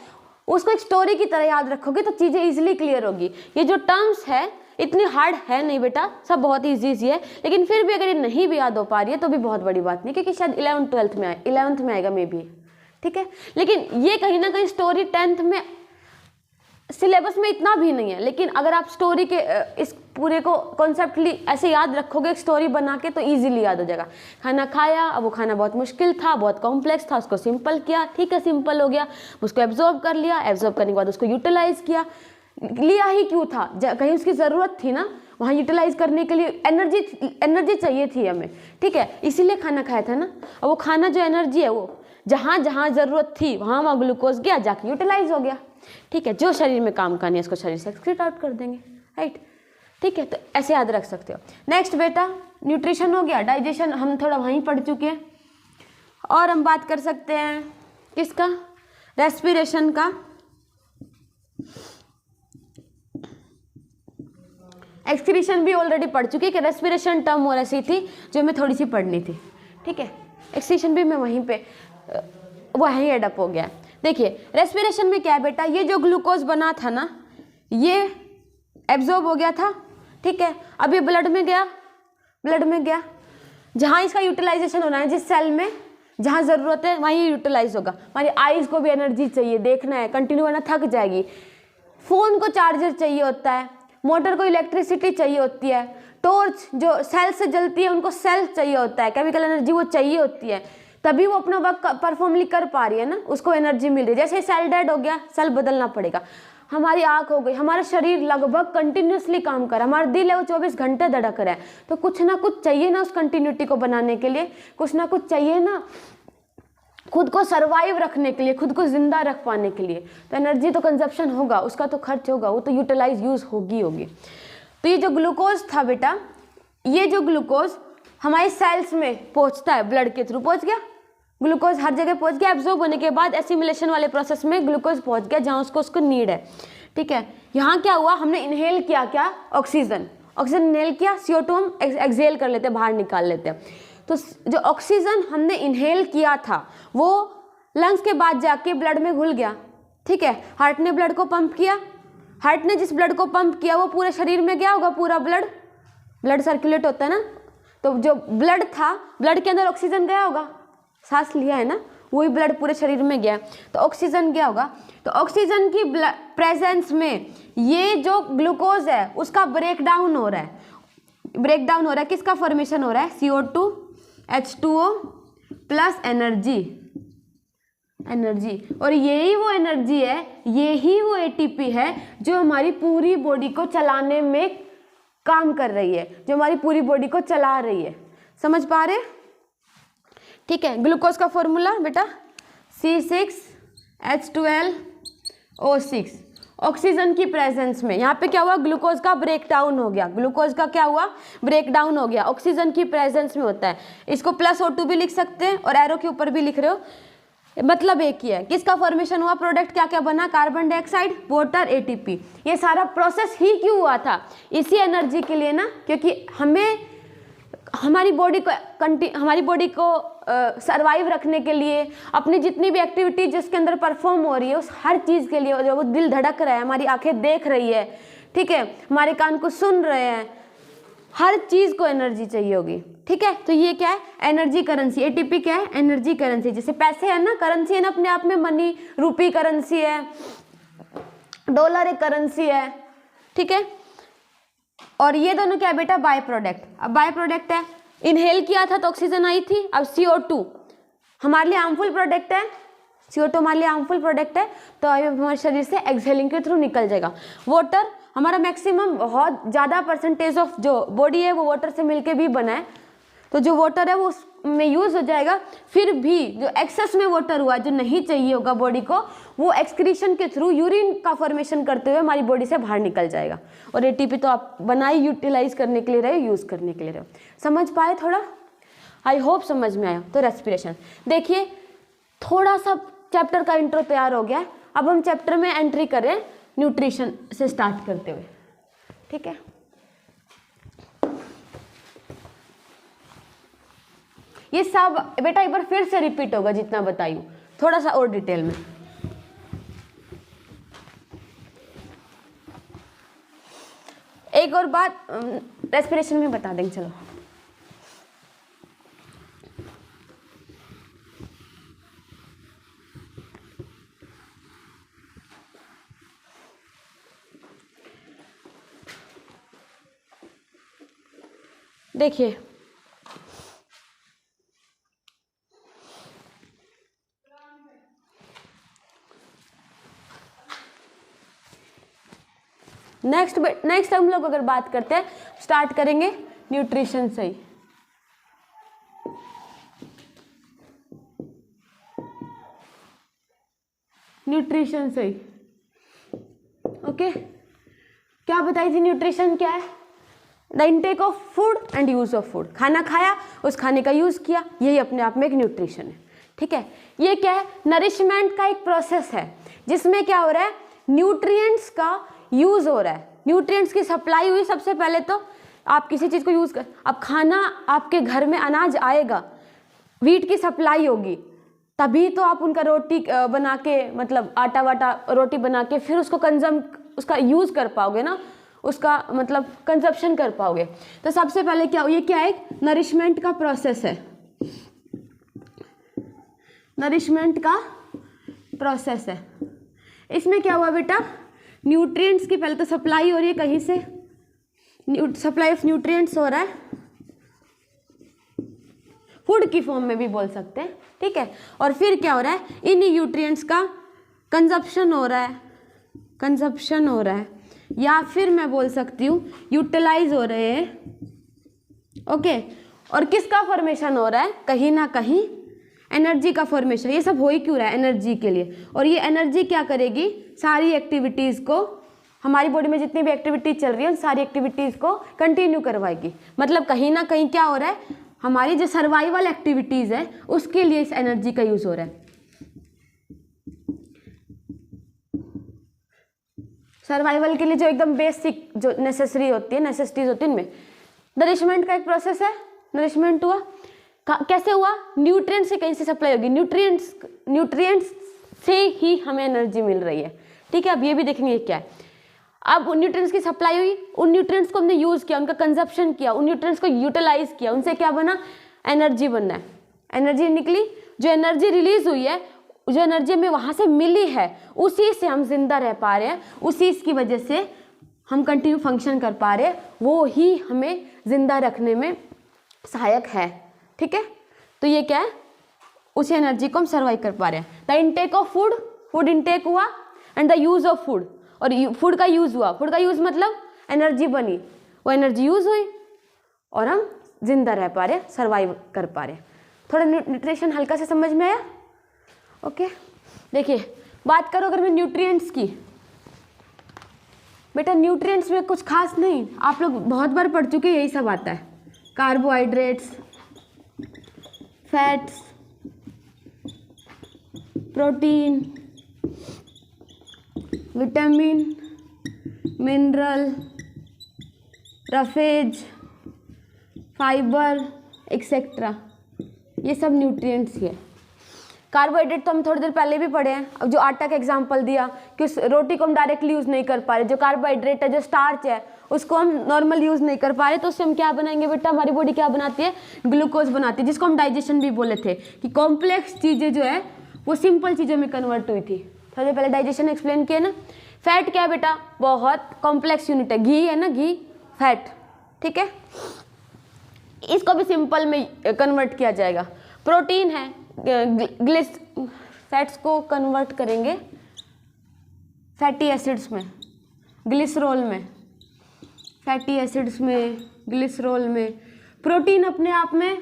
उसको एक स्टोरी की तरह याद रखोगे तो चीज़ें इजीली क्लियर होगी। ये जो टर्म्स है इतनी हार्ड है नहीं बेटा, सब बहुत ईजी है, लेकिन फिर भी अगर ये नहीं भी याद हो पा रही है तो भी बहुत बड़ी बात नहीं, क्योंकि शायद 11th में आएगा मे बी, ठीक है। लेकिन ये कहीं ना कहीं स्टोरी 10th में सिलेबस में इतना भी नहीं है, लेकिन अगर आप स्टोरी के इस पूरे को कॉन्सेप्टली ऐसे याद रखोगे एक स्टोरी बना के तो ईजिली याद हो जाएगा। खाना खाया, अब वो खाना बहुत मुश्किल था, बहुत कॉम्प्लेक्स था, उसको सिंपल किया, ठीक है, सिंपल हो गया, उसको एब्जॉर्ब कर लिया, एब्जॉर्ब करने के बाद उसको यूटिलाइज किया। लिया ही क्यों था, कहीं उसकी ज़रूरत थी ना, वहाँ यूटिलाइज करने के लिए एनर्जी चाहिए थी हमें, ठीक है, इसीलिए खाना खाया था ना। और वो खाना जो एनर्जी है वो जहाँ जहाँ ज़रूरत थी वहाँ वहाँ ग्लूकोज गया, जाके यूटिलाइज हो गया, ठीक है। जो शरीर में काम करनी है उसको शरीर से एक्सक्रीट आउट कर देंगे, राइट, ठीक है। तो ऐसे याद रख सकते हो। नेक्स्ट बेटा न्यूट्रिशन हो गया, डाइजेशन हम थोड़ा वहीं पढ़ चुके हैं, और हम बात कर सकते हैं किसका, रेस्पिरेशन का। एक्सक्रीशन भी ऑलरेडी पढ़ चुकी है कि रेस्पिरेशन टर्म और ऐसी थी जो हमें थोड़ी सी पढ़नी थी, ठीक है। एक्सक्रीशन भी मैं वहीं पे वहीं एडअप हो गया। देखिए रेस्पिरेशन में क्या है बेटा, ये जो ग्लूकोज बना था ना ये एब्जॉर्ब हो गया था, ठीक है। अब ये ब्लड में गया, जहाँ इसका यूटिलाइजेशन होना है, जिस सेल में जहाँ ज़रूरत है वहीं यूटिलाइज होगा। हमारी आईज को भी एनर्जी चाहिए, देखना है, कंटिन्यू करना, थक जाएगी। फ़ोन को चार्जर चाहिए होता है, मोटर को इलेक्ट्रिसिटी चाहिए होती है, टॉर्च जो सेल से जलती है उनको सेल चाहिए होता है, केमिकल एनर्जी वो चाहिए होती है। तभी वो अपना वर्क परफॉर्मली कर पा रही है ना, उसको एनर्जी मिल रही है। जैसे सेल डेड हो गया, सेल बदलना पड़ेगा। हमारी आँख हो गई, हमारा शरीर लगभग कंटिन्यूसली काम कर रहा है, हमारा दिल है वो 24 घंटे धड़क रहा है, तो कुछ ना कुछ चाहिए ना उस कंटिन्यूटी को बनाने के लिए, कुछ ना कुछ चाहिए ना खुद को सरवाइव रखने के लिए, खुद को जिंदा रख पाने के लिए। तो एनर्जी तो कंजप्शन होगा, उसका तो खर्च होगा, वो तो यूटिलाइज यूज होगी। तो ये जो ग्लूकोज था बेटा, ये जो ग्लूकोज हमारे सेल्स में पहुंचता है, ब्लड के थ्रू पहुंच गया, ग्लूकोज हर जगह पहुंच गया। एब्जॉर्ब होने के बाद एसिमिलेशन वाले प्रोसेस में ग्लूकोज पहुंच गया जहां उसको नीड है, ठीक है। यहाँ क्या हुआ, हमने इनहेल किया, क्या, ऑक्सीजन इनहेल किया, CO2 हम एक्सहेल कर लेते हैं, बाहर निकाल लेते हैं। तो जो ऑक्सीजन हमने इनहेल किया था वो लंग्स के बाद जाके ब्लड में घुल गया, ठीक है। हार्ट ने ब्लड को पंप किया, हार्ट ने जिस ब्लड को पंप किया वो पूरे शरीर में गया होगा, पूरा ब्लड सर्कुलेट होता है ना, तो जो ब्लड था, ब्लड के अंदर ऑक्सीजन गया होगा, सांस लिया है ना, वही ब्लड पूरे शरीर में गया, तो ऑक्सीजन गया होगा। तो ऑक्सीजन की प्रेजेंस में ये जो ग्लूकोज है उसका ब्रेकडाउन हो रहा है, किसका फॉर्मेशन हो रहा है, CO2 H2O प्लस एनर्जी, और यही वो एनर्जी है, यही वो ATP है जो हमारी पूरी बॉडी को चलाने में काम कर रही है, जो हमारी पूरी बॉडी को चला रही है। समझ पा रहे, ठीक है। ग्लूकोज का फॉर्मूला बेटा C6H12O6। ऑक्सीजन की प्रेजेंस में यहाँ पे क्या हुआ, ग्लूकोज का ब्रेकडाउन हो गया, ऑक्सीजन की प्रेजेंस में होता है। इसको +O2 भी लिख सकते हैं और एरो के ऊपर भी लिख रहे हो, मतलब एक ही है। किसका फॉर्मेशन हुआ, प्रोडक्ट क्या क्या बना, कार्बन डाइऑक्साइड, वाटर, ATP। ये सारा प्रोसेस ही क्यों हुआ था, इसी एनर्जी के लिए ना, क्योंकि हमें हमारी बॉडी को सरवाइव रखने के लिए, अपनी जितनी भी एक्टिविटी जिसके अंदर परफॉर्म हो रही है उस हर चीज़ के लिए, जो वो दिल धड़क रहा है, हमारी आंखें देख रही है, ठीक है, हमारे कान को सुन रहे हैं, हर चीज़ को एनर्जी चाहिए होगी, ठीक है। तो ये क्या है, एनर्जी करेंसी। ATP क्या है, एनर्जी करेंसी। जैसे पैसे है ना, करेंसी है ना अपने आप में, मनी, रूपी करेंसी है, डॉलर एक करेंसी है, ठीक है। और ये दोनों क्या है बेटा, बाय प्रोडक्ट। अब बाय प्रोडक्ट है, इनहेल किया था तो ऑक्सीजन आई थी, अब CO2 हमारे लिए हार्मफुल प्रोडक्ट है, CO2 हमारे लिए हार्मफुल प्रोडक्ट है, तो हमारे शरीर से एक्सहेलिंग के थ्रू निकल जाएगा। वाटर हमारा मैक्सिमम बहुत ज़्यादा परसेंटेज ऑफ जो बॉडी है वो वाटर से मिलके भी बना है, तो जो वाटर है वो उसमें यूज़ हो जाएगा। फिर भी जो एक्सेस में वाटर हुआ, जो नहीं चाहिए होगा बॉडी को, वो एक्सक्रीशन के थ्रू यूरिन का फॉर्मेशन करते हुए हमारी बॉडी से बाहर निकल जाएगा। और ATP तो आप बनाए यूटिलाइज करने के लिए रहे, यूज़ करने के लिए रहे। समझ पाए थोड़ा, आई होप समझ में आया। तो रेस्पिरेशन देखिए, थोड़ा सा चैप्टर का इंट्रो तैयार हो गया है, अब हम चैप्टर में एंट्री करें न्यूट्रिशन से स्टार्ट करते हुए, ठीक है। ये सब बेटा एक बार फिर से रिपीट होगा जितना बताई हूँ, थोड़ा सा और डिटेल में। एक और बात रेस्पिरेशन में बता देंगे, चलो। देखिए नेक्स्ट हम लोग अगर बात करते हैं, स्टार्ट करेंगे न्यूट्रिशन से ही। ओके, क्या बताई थी, न्यूट्रिशन क्या है, the intake of food and use of food. खाना खाया, उस खाने का यूज किया, यही अपने आप में एक न्यूट्रिशन है, ठीक है। ये क्या है, नरिशमेंट का एक प्रोसेस है जिसमें क्या हो रहा है, न्यूट्रिएंट्स का यूज हो रहा है, न्यूट्रिएंट्स की सप्लाई हुई। सबसे पहले तो आप किसी चीज को यूज कर, अब खाना आपके घर में अनाज आएगा, वीट की सप्लाई होगी, तभी तो आप उनका रोटी बना के, मतलब आटा वाटा रोटी बना के फिर उसको उसका यूज कर पाओगे ना, उसका मतलब कंजप्शन कर पाओगे। तो सबसे पहले क्या, ये क्या है, नरिशमेंट का प्रोसेस है, नरिशमेंट का प्रोसेस है। इसमें क्या हुआ बेटा, न्यूट्रिएंट्स की पहले तो सप्लाई हो रही है, कहीं से सप्लाई ऑफ न्यूट्रिएंट्स हो रहा है फूड की फॉर्म में भी बोल सकते हैं, ठीक है। और फिर क्या हो रहा है, इन न्यूट्रिएंट्स का कंजप्शन हो रहा है, कंजप्शन हो रहा है, या फिर मैं बोल सकती हूँ यूटिलाइज हो रहे हैं, ओके। और किसका फॉर्मेशन हो रहा है, कहीं ना कहीं एनर्जी का फॉर्मेशन। ये सब हो ही क्यों रहा है, एनर्जी के लिए। और ये एनर्जी क्या करेगी, सारी एक्टिविटीज़ को, हमारी बॉडी में जितनी भी एक्टिविटीज चल रही है उन सारी एक्टिविटीज़ को कंटिन्यू करवाएगी। मतलब कहीं ना कहीं क्या हो रहा है, हमारी जो सर्वाइवल एक्टिविटीज़ है उसके लिए इस एनर्जी का यूज़ हो रहा है। सर्वाइवल के लिए जो एकदम बेसिक जो नेसेसरी होती है, नेसेसिटीज होती है, इनमें नरिशमेंट का एक प्रोसेस है। नरिशमेंट हुआ, कैसे हुआ, न्यूट्रिएंट्स से कहीं से सप्लाई होगी, न्यूट्रिएंट्स से ही हमें एनर्जी मिल रही है, ठीक है। अब ये भी देखेंगे क्या है। अब उन न्यूट्रिएंट्स की सप्लाई हुई, उन न्यूट्रिएंट्स को हमने यूज़ किया, उनका कंजप्शन किया, उन न्यूट्रिएंट्स को यूटिलाइज किया, उनसे क्या बना, एनर्जी बनना है। एनर्जी निकली, जो एनर्जी रिलीज हुई है, जो एनर्जी हमें वहाँ से मिली है, उसी से हम जिंदा रह पा रहे हैं, उसी की वजह से हम कंटिन्यू फंक्शन कर पा रहे हैं, वो ही हमें जिंदा रखने में सहायक है, ठीक है। तो ये क्या है, उसी एनर्जी को हम सर्वाइव कर पा रहे हैं। The intake of food, food intake हुआ, and the use of food, और फूड का यूज हुआ। फूड का यूज मतलब एनर्जी बनी, वो एनर्जी यूज हुई और हम जिंदा रह पा रहे, सर्वाइव कर पा रहे। थोड़ा न्यूट्रिशन हल्का से समझ में आया, ओके। देखिए बात करो अगर मैं न्यूट्रिएंट्स की, बेटा न्यूट्रिएंट्स में कुछ खास नहीं, आप लोग बहुत बार पढ़ चुके, यही सब आता है। Carbohydrates, fats, protein, vitamin, mineral, roughage, fibre etcetera, ये सब न्यूट्रिएंट्स ही है। कार्बोहाइड्रेट तो हम थोड़ी देर पहले भी पढ़े हैं। अब जो आटा का एग्जांपल दिया कि उस रोटी को हम डायरेक्टली यूज़ नहीं कर पा रहे, जो कार्बोहाइड्रेट है, जो स्टार्च है, उसको हम नॉर्मल यूज़ नहीं कर पा रहे, तो उससे हम क्या बनाएंगे बेटा, हमारी बॉडी क्या बनाती है, ग्लूकोज बनाती है, जिसको हम डाइजेशन भी बोले थे कि कॉम्प्लेक्स चीज़ें जो है वो सिंपल चीज़ों में कन्वर्ट हुई थी। थोड़ी देर पहले डाइजेशन एक्सप्लेन किया ना। फैट क्या है बेटा, बहुत कॉम्प्लेक्स यूनिट है, घी है ना, घी फैट, ठीक है, इसको भी सिंपल में कन्वर्ट किया जाएगा। प्रोटीन है, फैट्स को कन्वर्ट करेंगे फैटी एसिड्स में, ग्लिसरॉल में, फैटी एसिड्स में, ग्लिसरॉल में। प्रोटीन अपने आप में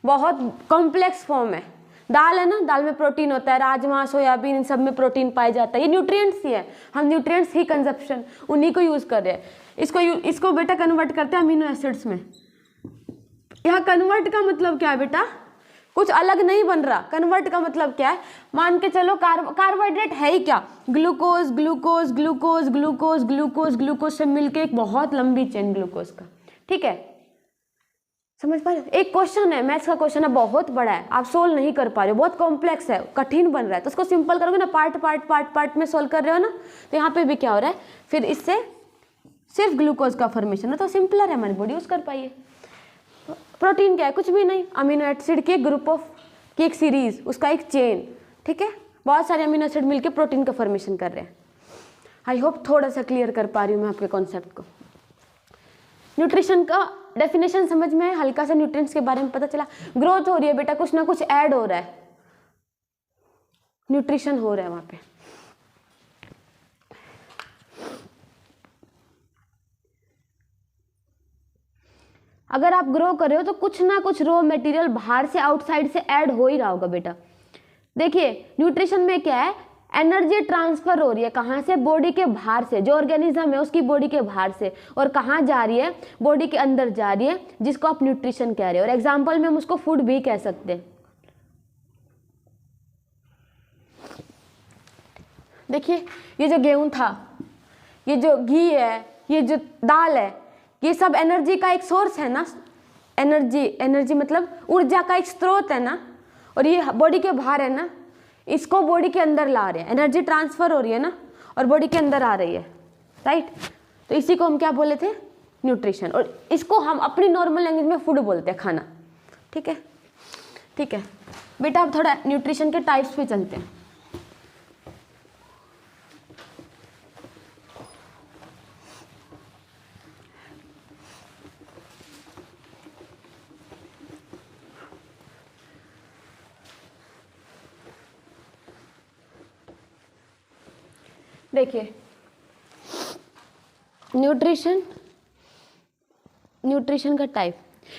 बहुत कॉम्प्लेक्स फॉर्म है। दाल है ना, दाल में प्रोटीन होता है, राजमा, सोयाबीन, इन सब में प्रोटीन पाया जाता है। ये न्यूट्रिएंट्स ही है, हम न्यूट्रिएंट्स ही कंजप्शन उन्हीं को यूज़ कर रहे हैं। इसको बेटा कन्वर्ट करते हैं अमीनो एसिड्स में। यहाँ कन्वर्ट का मतलब क्या है बेटा, कुछ अलग नहीं बन रहा। कन्वर्ट का मतलब क्या है, मान के चलो कार्बोहाइड्रेट है ही क्या, glucose glucose glucose glucose glucose glucose से मिलके एक बहुत लंबी चेन ग्लूकोज का, ठीक है, समझ पा रहे हो। एक क्वेश्चन है, मैथ्स का क्वेश्चन है, बहुत बड़ा है, आप सोल्व नहीं कर पा रहे हो, बहुत कॉम्प्लेक्स है, कठिन बन रहा है, तो उसको सिंपल करोगे ना, पार्ट पार्ट पार्ट पार्ट में सोल्व कर रहे हो ना, तो यहाँ पे भी क्या हो रहा है, फिर इससे सिर्फ ग्लूकोज का फॉर्मेशन है, तो सिंपलर है, हमारी बॉडी यूज कर पाइए। प्रोटीन क्या है, कुछ भी नहीं, अमीनो एसिड के ग्रुप ऑफ की एक सीरीज, उसका एक चेन, ठीक है, बहुत सारे अमीनो एसिड मिलके प्रोटीन का फॉर्मेशन कर रहे हैं। आई होप थोड़ा सा क्लियर कर पा रही हूँ मैं आपके कॉन्सेप्ट को। न्यूट्रिशन का डेफिनेशन समझ में है, हल्का सा न्यूट्रिएंट्स के बारे में पता चला। ग्रोथ हो रही है बेटा, कुछ ना कुछ ऐड हो रहा है, न्यूट्रिशन हो रहा है वहां पे। अगर आप ग्रो कर रहे हो तो कुछ ना कुछ रॉ मटेरियल बाहर से, आउटसाइड से ऐड हो ही रहा होगा बेटा। देखिए न्यूट्रिशन में क्या है, एनर्जी ट्रांसफर हो रही है, कहाँ से, बॉडी के बाहर से, जो ऑर्गेनिज्म है उसकी बॉडी के बाहर से, और कहाँ जा रही है, बॉडी के अंदर जा रही है, जिसको आप न्यूट्रिशन कह रहे हो। और एग्जाम्पल में हम उसको फूड भी कह सकते हैं। देखिए ये जो गेहूं था, ये जो घी है, ये जो दाल है, ये सब एनर्जी का एक सोर्स है ना, एनर्जी मतलब ऊर्जा का एक स्रोत है ना, और ये बॉडी के बाहर है ना, इसको बॉडी के अंदर ला रहे हैं, एनर्जी ट्रांसफर हो रही है ना, और बॉडी के अंदर आ रही है, राइट। तो इसी को हम क्या बोले थे, न्यूट्रिशन, और इसको हम अपनी नॉर्मल लैंग्वेज में फूड बोलते हैं, खाना, ठीक है। ठीक है बेटा, अब थोड़ा न्यूट्रिशन के टाइप्स पे चलते हैं। देखिए न्यूट्रिशन का टाइप,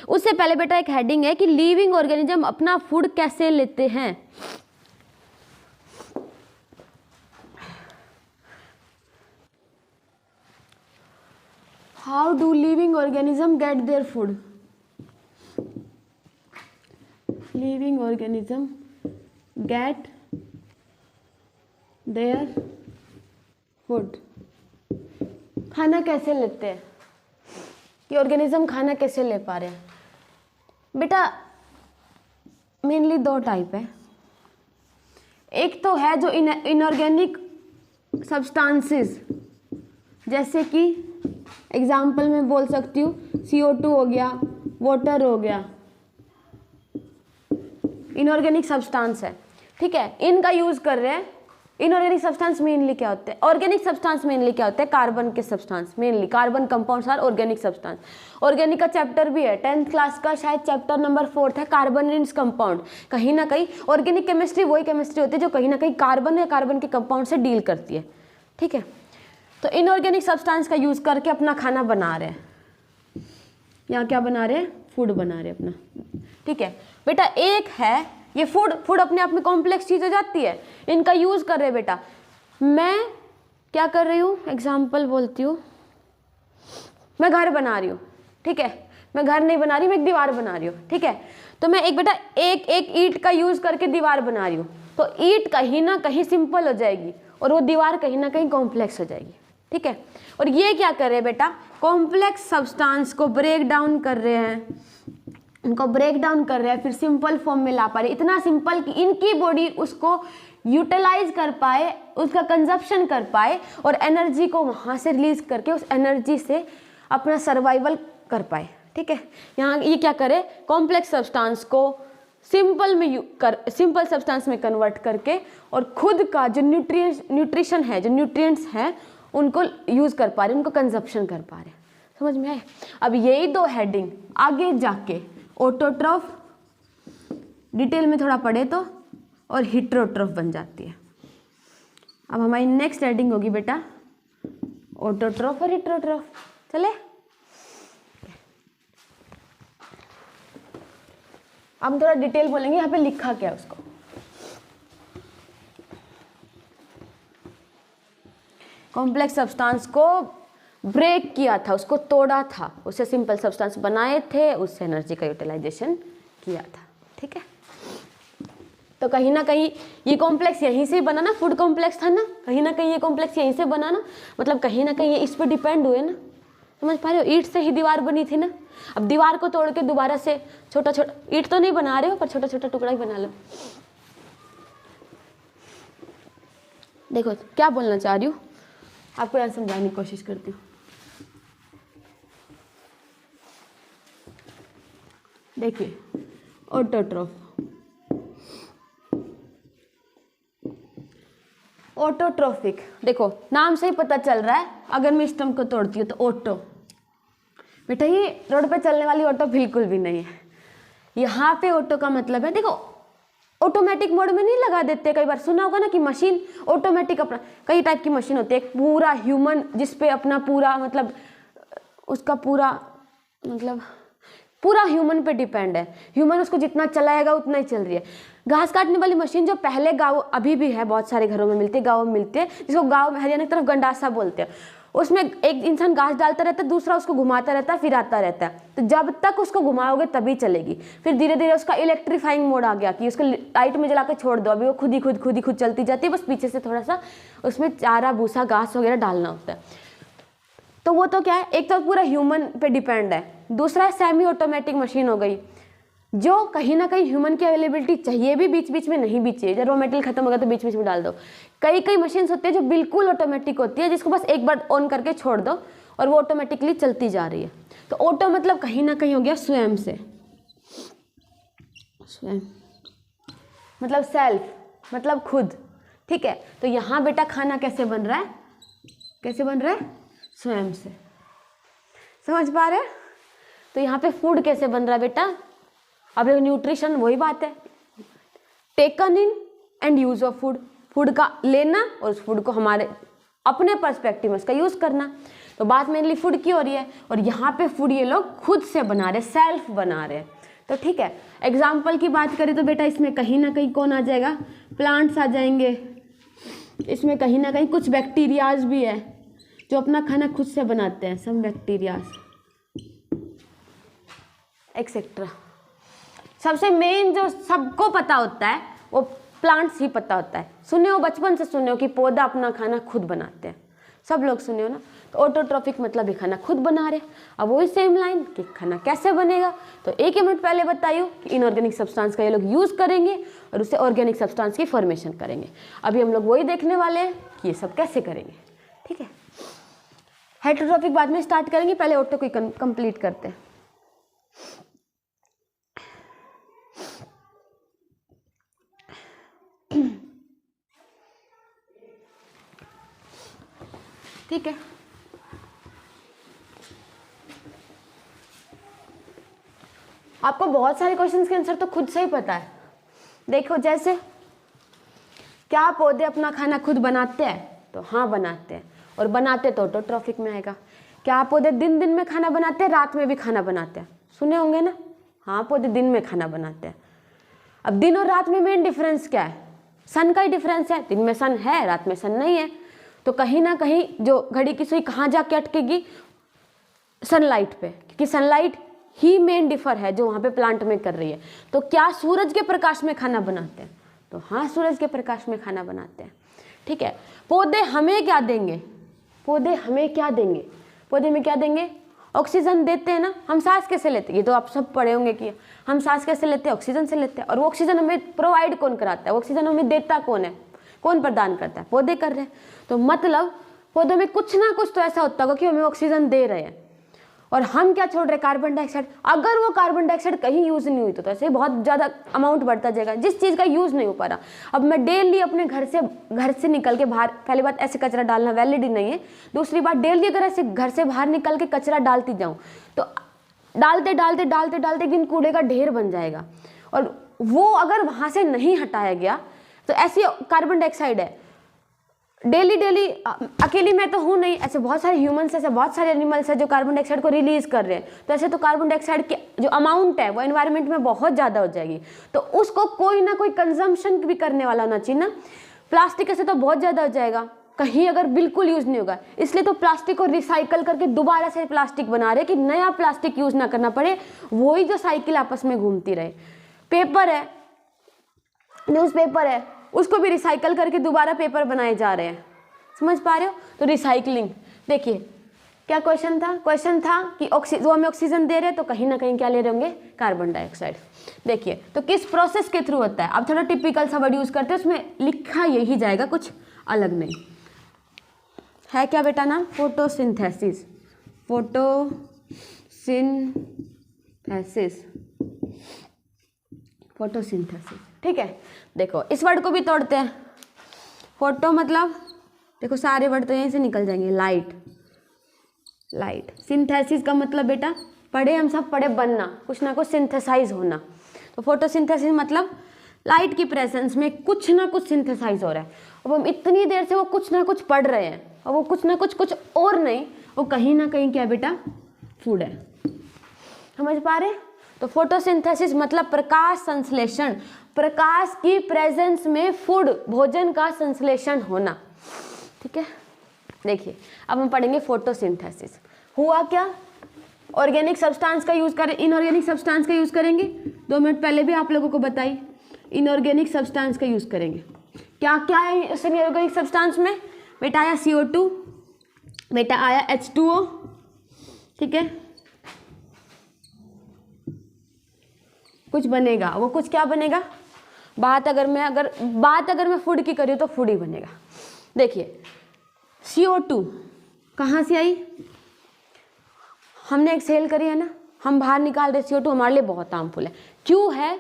उससे पहले बेटा एक हेडिंग है कि लिविंग ऑर्गेनिज्म अपना फूड कैसे लेते हैं। How do living organism gate their food. Living organism gate their food, खाना कैसे लेते हैं, कि ऑर्गेनिज्म खाना कैसे ले पा रहे हैं। बेटा मेनली दो टाइप है, एक तो है जो इनऑर्गेनिक सब्सटेंसेस, जैसे कि एग्जाम्पल में बोल सकती हूँ CO2 हो गया, वाटर हो गया, इनऑर्गेनिक सब्सटेंस है, ठीक है, इनका यूज कर रहे हैं। इनऑर्गेनिक सब्सटेंस मेनली क्या होते हैं, ऑर्गेनिक सब्सटेंस मेनली क्या होते हैं, कार्बन के substance, mainly carbon compounds or organic substance. Organic का चैप्टर भी है 10th क्लास का, शायद चैप्टर नंबर 4 है, कार्बन रिंग्स कंपाउंड। कहीं ना कहीं ऑर्गेनिक केमिस्ट्री वही केमिस्ट्री होती है जो कहीं ना कहीं कार्बन या कार्बन के कंपाउंड से डील करती है, ठीक है। तो इनऑर्गेनिक सब्सटेंस का यूज करके अपना खाना बना रहे हैं, यहाँ क्या बना रहे हैं, फूड बना रहे हैं अपना, ठीक है बेटा। एक है ये फूड अपने आप में कॉम्प्लेक्स चीज हो जाती है, इनका यूज कर रहे बेटा। मैं क्या कर रही हूँ, एग्जाम्पल बोलती हूँ, मैं घर बना रही हूँ, ठीक है, मैं घर नहीं बना रही, मैं एक दीवार बना रही हूँ, ठीक है। तो मैं एक बेटा एक ईंट का यूज करके दीवार बना रही हूँ, तो ईंट कहीं ना कहीं सिंपल हो जाएगी और वो दीवार कहीं ना कहीं कॉम्प्लेक्स हो जाएगी, ठीक है। और ये क्या कर रहे हैं बेटा, कॉम्प्लेक्स सब्सटेंस को ब्रेक डाउन कर रहे हैं, उनको ब्रेक डाउन कर रहे हैं, फिर सिंपल फॉर्म में ला पा रहे, इतना सिंपल कि इनकी बॉडी उसको यूटिलाइज कर पाए, उसका कंजप्शन कर पाए और एनर्जी को वहाँ से रिलीज करके उस एनर्जी से अपना सर्वाइवल कर पाए, ठीक है। यहाँ ये क्या करे, कॉम्प्लेक्स सब्सटेंस को सिंपल सब्सटेंस में कन्वर्ट करके और खुद का जो न्यूट्रिशन है, जो न्यूट्रिएंट्स हैं उनको यूज कर पा रहे, उनको कंजप्शन कर पा रहे, समझ में आए। अब यही दो हेडिंग आगे जाके ऑटोट्रॉफ, डिटेल में थोड़ा पढ़े तो, और हिट्रोट्रॉफ बन जाती है। अब हमारी नेक्स्ट हेडिंग होगी बेटा ऑटोट्रॉफ और हिट्रोट्रॉफ, चले। अब हम थोड़ा डिटेल बोलेंगे, यहाँ पे लिखा क्या है उसको। कॉम्प्लेक्स सब्सटेंस को ब्रेक किया था, उसको तोड़ा था, उससे सिंपल सब्सटेंस बनाए थे, उससे एनर्जी का यूटिलाइजेशन किया था, ठीक है। तो कहीं ना कहीं ये कॉम्प्लेक्स यहीं से बना ना, फूड कॉम्प्लेक्स था ना, कहीं ना कहीं ये कॉम्प्लेक्स यहीं से बना ना, मतलब कहीं ना कहीं ये इस पर डिपेंड हुए ना, समझ पा रहे हो। ईंट से ही दीवार बनी थी ना, अब दीवार को तोड़ के दोबारा से छोटा छोटा, ईंट तो नहीं बना रहे हो पर छोटा छोटा टुकड़ा ही बना लो। देखो क्या बोलना चाह रही हूँ, आपको यहाँ समझाने की कोशिश करती हूँ। देखिए ऑटोट्रॉफ, ऑटोट्रॉफिक, देखो नाम से ही पता चल रहा है, अगर मैं स्टम्प को तोड़ती हूँ तो ऑटो, बेटा ये रोड पे चलने वाली ऑटो बिल्कुल भी नहीं है। यहाँ पे ऑटो का मतलब है, देखो ऑटोमेटिक मोड में नहीं लगा देते, कई बार सुना होगा ना कि मशीन ऑटोमेटिक, अपना कई टाइप की मशीन होती है, एक पूरा ह्यूमन जिसपे अपना पूरा मतलब उसका पूरा मतलब पूरा ह्यूमन पे डिपेंड है, ह्यूमन उसको जितना चलाएगा उतना ही चल रही है। घास काटने वाली मशीन जो पहले गाँव, अभी भी है, बहुत सारे घरों में मिलती है, गाँव में मिलती है, जिसको गाँव में हरियाणा की तरफ गंडासा बोलते हैं। उसमें एक इंसान घास डालता रहता है, दूसरा उसको घुमाता रहता है, फिर आता रहता है, तो जब तक उसको घुमाओगे तभी चलेगी। फिर धीरे धीरे उसका इलेक्ट्रीफाइंग मोड आ गया कि उसको लाइट में जला के छोड़ दो, अभी वो खुद ही खुद चलती जाती है, बस पीछे से थोड़ा सा उसमें चारा भूसा घास वगैरह डालना होता है। तो वो तो क्या है, एक तो पूरा ह्यूमन पे डिपेंड है, दूसरा सेमी ऑटोमेटिक मशीन हो गई जो कहीं ना कहीं ह्यूमन की अवेलेबिलिटी चाहिए भी, बीच बीच में नहीं भी चाहिए, जब रॉ मटेरियल खत्म हो गया तो बीच बीच में डाल दो। कई मशीन्स होती है जो बिल्कुल ऑटोमेटिक होती है, जिसको बस एक बार ऑन करके छोड़ दो और वो ऑटोमेटिकली चलती जा रही है। तो ऑटो मतलब कहीं ना कहीं हो गया स्वयं से, स्वयं मतलब सेल्फ, मतलब खुद, ठीक है। तो यहाँ बेटा खाना कैसे बन रहा है, कैसे बन रहा है, स्वयं से, समझ पा रहे हैं। तो यहाँ पे फूड कैसे बन रहा है बेटा, अब न्यूट्रिशन वही बात है, taken in and use of food, food का लेना और उस फूड को हमारे अपने पर्सपेक्टिव में उसका यूज़ करना। तो बात मेनली फूड की हो रही है, और यहाँ पे फूड ये लोग खुद से बना रहे, सेल्फ बना रहे। तो ठीक है, एग्जाम्पल की बात करें तो बेटा इसमें कहीं ना कहीं कौन आ जाएगा, प्लांट्स आ जाएंगे, इसमें कहीं ना कहीं कुछ बैक्टीरियाज भी है जो अपना खाना खुद से बनाते हैं, सम बैक्टीरियाज एक्सेट्रा। सबसे मेन जो सबको पता होता है वो प्लांट्स ही पता होता है। सुने हो, बचपन से सुने हो कि पौधा अपना खाना खुद बनाते हैं, सब लोग सुने हो ना। तो ऑटोट्रॉफिक मतलब ये खाना खुद बना रहे। अब वही सेम लाइन कि खाना कैसे बनेगा, तो 1 मिनट पहले बताइयो कि इनऑर्गेनिक सब्सटेंस का ये लोग यूज़ करेंगे और उससे ऑर्गेनिक सब्सटेंस की फॉर्मेशन करेंगे। अभी हम लोग वही देखने वाले हैं कि ये सब कैसे करेंगे। ठीक है, हेटेरोट्रॉफिक बाद में स्टार्ट करेंगे, पहले ऑटो को कंप्लीट करते हैं। ठीक है, आपको बहुत सारे क्वेश्चंस के आंसर तो खुद से ही पता है। देखो, जैसे क्या पौधे अपना खाना खुद बनाते हैं, तो हाँ बनाते हैं, और बनाते तो ऑटोट्रॉफिक में आएगा। क्या पौधे दिन दिन में खाना बनाते हैं, रात में भी खाना बनाते हैं, सुने होंगे ना। हाँ, पौधे दिन में खाना बनाते हैं। अब दिन और रात में मेन डिफरेंस क्या है, सन का ही डिफरेंस है। दिन में सन है, रात में सन नहीं है। तो कहीं ना कहीं जो घड़ी की सुई कहाँ जाके अटकेगी, सनलाइट पे, क्योंकि सनलाइट ही मेन डिफर है जो वहाँ पे प्लांट में कर रही है। तो क्या सूरज के प्रकाश में खाना बनाते हैं, तो हाँ सूरज के प्रकाश में खाना बनाते हैं। ठीक है, पौधे हमें क्या देंगे, पौधे हमें क्या देंगे, पौधे में क्या देंगे, ऑक्सीजन देते हैं ना। हम सांस कैसे लेते हैं, ये तो आप सब पढ़े होंगे कि हम सांस कैसे लेते हैं, ऑक्सीजन से लेते हैं। और वो ऑक्सीजन हमें प्रोवाइड कौन कराता है, ऑक्सीजन हमें देता कौन है, कौन प्रदान करता है, पौधे कर रहे हैं। तो मतलब पौधों में कुछ ना कुछ तो ऐसा होता होगा कि हमें ऑक्सीजन दे रहे हैं, और हम क्या छोड़ रहे, कार्बन डाइऑक्साइड। अगर वो कार्बन डाइऑक्साइड कहीं यूज नहीं हुई तो ऐसे बहुत ज़्यादा अमाउंट बढ़ता जाएगा जिस चीज़ का यूज़ नहीं हो पा रहा। अब मैं डेली अपने घर से निकल के बाहर, पहली बात ऐसे कचरा डालना वैलिड ही नहीं है। दूसरी बात, डेली अगर ऐसे घर से बाहर निकल के कचरा डालती जाऊँ तो डालते डालते डालते डालते एक दिन कूड़े का ढेर बन जाएगा, और वो अगर वहाँ से नहीं हटाया गया तो ऐसी कार्बन डाइऑक्साइड है डेली डेली। अकेली मैं तो हूँ नहीं, ऐसे बहुत सारे ह्यूमंस, ऐसे बहुत सारे एनिमल्स हैं जो कार्बन डाइऑक्साइड को रिलीज कर रहे हैं। तो ऐसे तो कार्बन डाइऑक्साइड की जो अमाउंट है वो एनवायरनमेंट में बहुत ज़्यादा हो जाएगी। तो उसको कोई ना कोई कंजम्पशन भी करने वाला होना चाहिए ना। प्लास्टिक ऐसे तो बहुत ज़्यादा हो जाएगा कहीं अगर बिल्कुल यूज़ नहीं होगा, इसलिए तो प्लास्टिक को रिसाइकल करके दोबारा से प्लास्टिक बना रहे कि नया प्लास्टिक यूज़ ना करना पड़े, वही जो साइकिल आपस में घूमती रहे। पेपर है, न्यूज़पेपर है, उसको भी रिसाइकल करके दोबारा पेपर बनाए जा रहे हैं, समझ पा रहे हो। तो रिसाइकलिंग, देखिए क्या क्वेश्चन था, क्वेश्चन था कि वो हमें ऑक्सीजन दे रहे हैं तो कहीं ना कहीं क्या ले रहे होंगे, कार्बन डाइऑक्साइड। देखिए तो किस प्रोसेस के थ्रू होता है, अब थोड़ा टिपिकल सा वर्ड यूज करते हैं, उसमें लिखा यही जाएगा, कुछ अलग नहीं है। क्या बेटा नाम, फोटोसिंथेसिस, फोटोसिंथेसिस, फोटोसिंथेसिस। ठीक है, देखो इस वर्ड को भी तोड़ते हैं। फोटो मतलब देखो सारे वर्ड तो यहीं से निकल जाएंगे, लाइट, लाइट। सिंथेसिस का मतलब बेटा पढ़े, हम सब पढ़े, बनना, कुछ ना कुछ सिंथेसाइज होना। तो फोटोसिंथेसिस मतलब लाइट की प्रेजेंस में कुछ ना कुछ सिंथेसाइज हो रहा है। अब हम इतनी देर से वो कुछ ना कुछ पढ़ रहे हैं, और वो कुछ ना कुछ और नहीं, वो कहीं ना कहीं क्या बेटा, फूड है, समझ पा रहे। तो फोटोसिंथेसिस मतलब प्रकाश संश्लेषण, प्रकाश की प्रेजेंस में फूड, भोजन का संश्लेषण होना। ठीक है, देखिए अब हम पढ़ेंगे फोटोसिंथेसिस। हुआ क्या, ऑर्गेनिक सब्सटेंस का यूज करें, इनऑर्गेनिक सब्सटेंस का यूज करेंगे। 2 मिनट पहले भी आप लोगों को बताई, इनऑर्गेनिक सब्सटेंस का यूज करेंगे। क्या क्या है इस इनऑर्गेनिक सब्सटेंस में, बेटा आया CO2, बेटा आया H2O। ठीक है, कुछ बनेगा, वो कुछ क्या बनेगा, बात अगर मैं फूड की करी तो फूड ही बनेगा। देखिए CO2 कहाँ से आई, हमने एक्सहेल करी है ना, हम बाहर निकाल रहे CO2, हमारे लिए बहुत हार्मफुल है। क्यों है,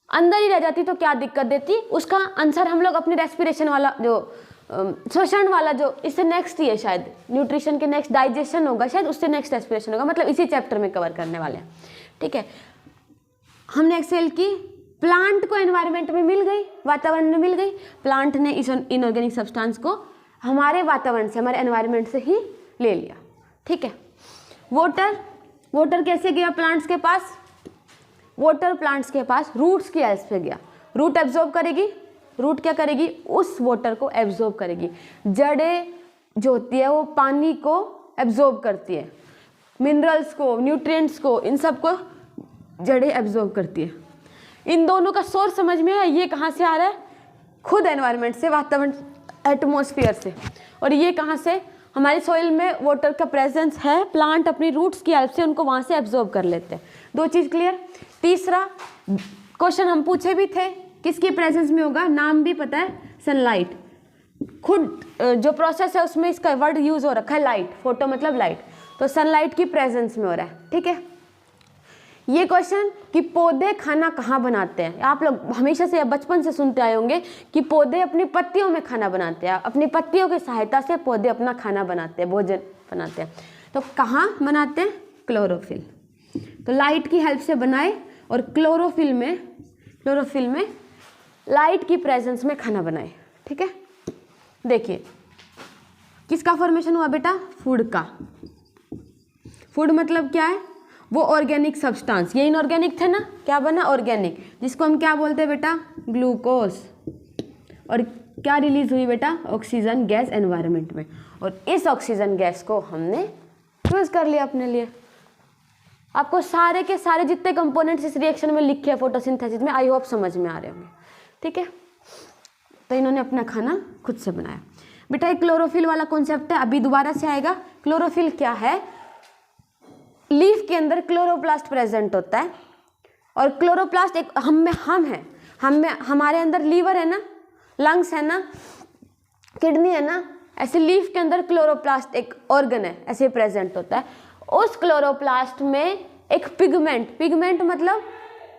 अंदर ही रह जाती तो क्या दिक्कत देती, उसका आंसर हम लोग अपने रेस्पिरेशन वाला जो श्वसन वाला जो इससे नेक्स्ट ही है, शायद न्यूट्रिशन के नेक्स्ट डाइजेशन होगा, शायद उससे नेक्स्ट रेस्पिरेशन होगा, मतलब इसी चैप्टर में कवर करने वाले हैं। ठीक है, हमने एक्सहेल की, प्लांट को एनवायरनमेंट में मिल गई, वातावरण में मिल गई, प्लांट ने इस इनऑर्गेनिक सब्सटेंस को हमारे वातावरण से, हमारे एनवायरनमेंट से ही ले लिया, ठीक है। वाटर कैसे गया प्लांट्स के पास? वाटर प्लांट्स के पास रूट्स की हेल्प से गया। रूट एब्जॉर्ब करेगी, रूट क्या करेगी? उस वाटर को एब्जॉर्ब करेगी। जड़ें जो होती है वो पानी को एब्जॉर्ब करती है, मिनरल्स को, न्यूट्रिएंट्स को, इन सब को जड़ें एब्जॉर्ब करती है। इन दोनों का सोर्स समझ में है? ये कहाँ से आ रहा है? खुद एनवायरनमेंट से, वातावरण, एटमॉस्फेयर से। और ये कहाँ से? हमारी सॉइल में वाटर का प्रेजेंस है, प्लांट अपनी रूट्स की हेल्प से उनको वहाँ से एब्जॉर्ब कर लेते हैं। दो चीज़ क्लियर। तीसरा क्वेश्चन हम पूछे भी थे, किसकी प्रेजेंस में होगा? नाम भी पता है, सनलाइट। खुद जो प्रोसेस है उसमें इसका वर्ड यूज हो रखा है लाइट, फोटो मतलब लाइट, तो सनलाइट की प्रेजेंस में हो रहा है, ठीक है। ये क्वेश्चन कि पौधे खाना कहाँ बनाते हैं, आप लोग हमेशा से बचपन से सुनते आए होंगे कि पौधे अपनी पत्तियों में खाना बनाते हैं, अपनी पत्तियों की सहायता से पौधे अपना खाना बनाते हैं, भोजन बनाते हैं। तो कहाँ बनाते हैं? क्लोरोफिल। तो लाइट की हेल्प से बनाए और क्लोरोफिल में लाइट की प्रेजेंस में खाना बनाए, ठीक है। देखिए किसका फॉर्मेशन हुआ बेटा? फूड का। फूड मतलब क्या है? वो ऑर्गेनिक सब्सटेंस, ये इनऑर्गेनिक थे ना, क्या बना? ऑर्गेनिक, जिसको हम क्या बोलते हैं बेटा? ग्लूकोज। और क्या रिलीज हुई बेटा? ऑक्सीजन गैस एनवायरनमेंट में, और इस ऑक्सीजन गैस को हमने यूज कर लिया अपने लिए। आपको सारे के सारे जितने कंपोनेंट्स इस रिएक्शन में लिखे हैं फोटोसिंथेसिस में, आई होप समझ में आ रहे होंगे, ठीक है। तो इन्होंने अपना खाना खुद से बनाया। बेटा एक क्लोरोफिल वाला कॉन्सेप्ट है, अभी दोबारा से आएगा। क्लोरोफिल क्या है? लीफ के अंदर क्लोरोप्लास्ट प्रेजेंट होता है, और क्लोरोप्लास्ट एक हम में हमारे अंदर लीवर है ना, लंग्स है ना, किडनी है ना, ऐसे लीफ के अंदर क्लोरोप्लास्ट एक ऑर्गन है, ऐसे प्रेजेंट होता है। उस क्लोरोप्लास्ट में एक पिगमेंट मतलब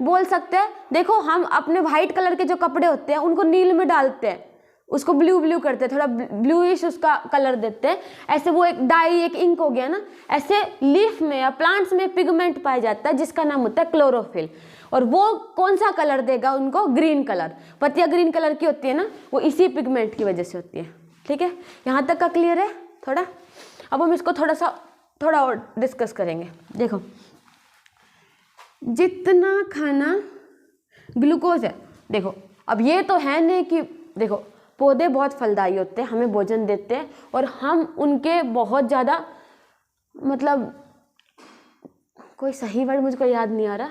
बोल सकते हैं, देखो हम अपने वाइट कलर के जो कपड़े होते हैं उनको नील में डालते हैं, उसको ब्लू करते हैं, थोड़ा ब्लूइश उसका कलर देते हैं, ऐसे वो एक डाई, एक इंक हो गया ना। ऐसे लीफ में या प्लांट्स में पिगमेंट पाया जाता है जिसका नाम होता है क्लोरोफिल। और वो कौन सा कलर देगा उनको? Green colour. पत्तियां ग्रीन कलर की होती है ना, वो इसी पिगमेंट की वजह से होती है, ठीक है। यहाँ तक का क्लियर है थोड़ा? अब हम इसको थोड़ा और डिस्कस करेंगे। देखो जितना खाना ग्लूकोज है, देखो अब ये तो है नहीं कि देखो पौधे बहुत फलदायी होते हैं, हमें भोजन देते हैं, और हम उनके बहुत ज़्यादा, मतलब कोई सही वर्ड मुझको याद नहीं आ रहा,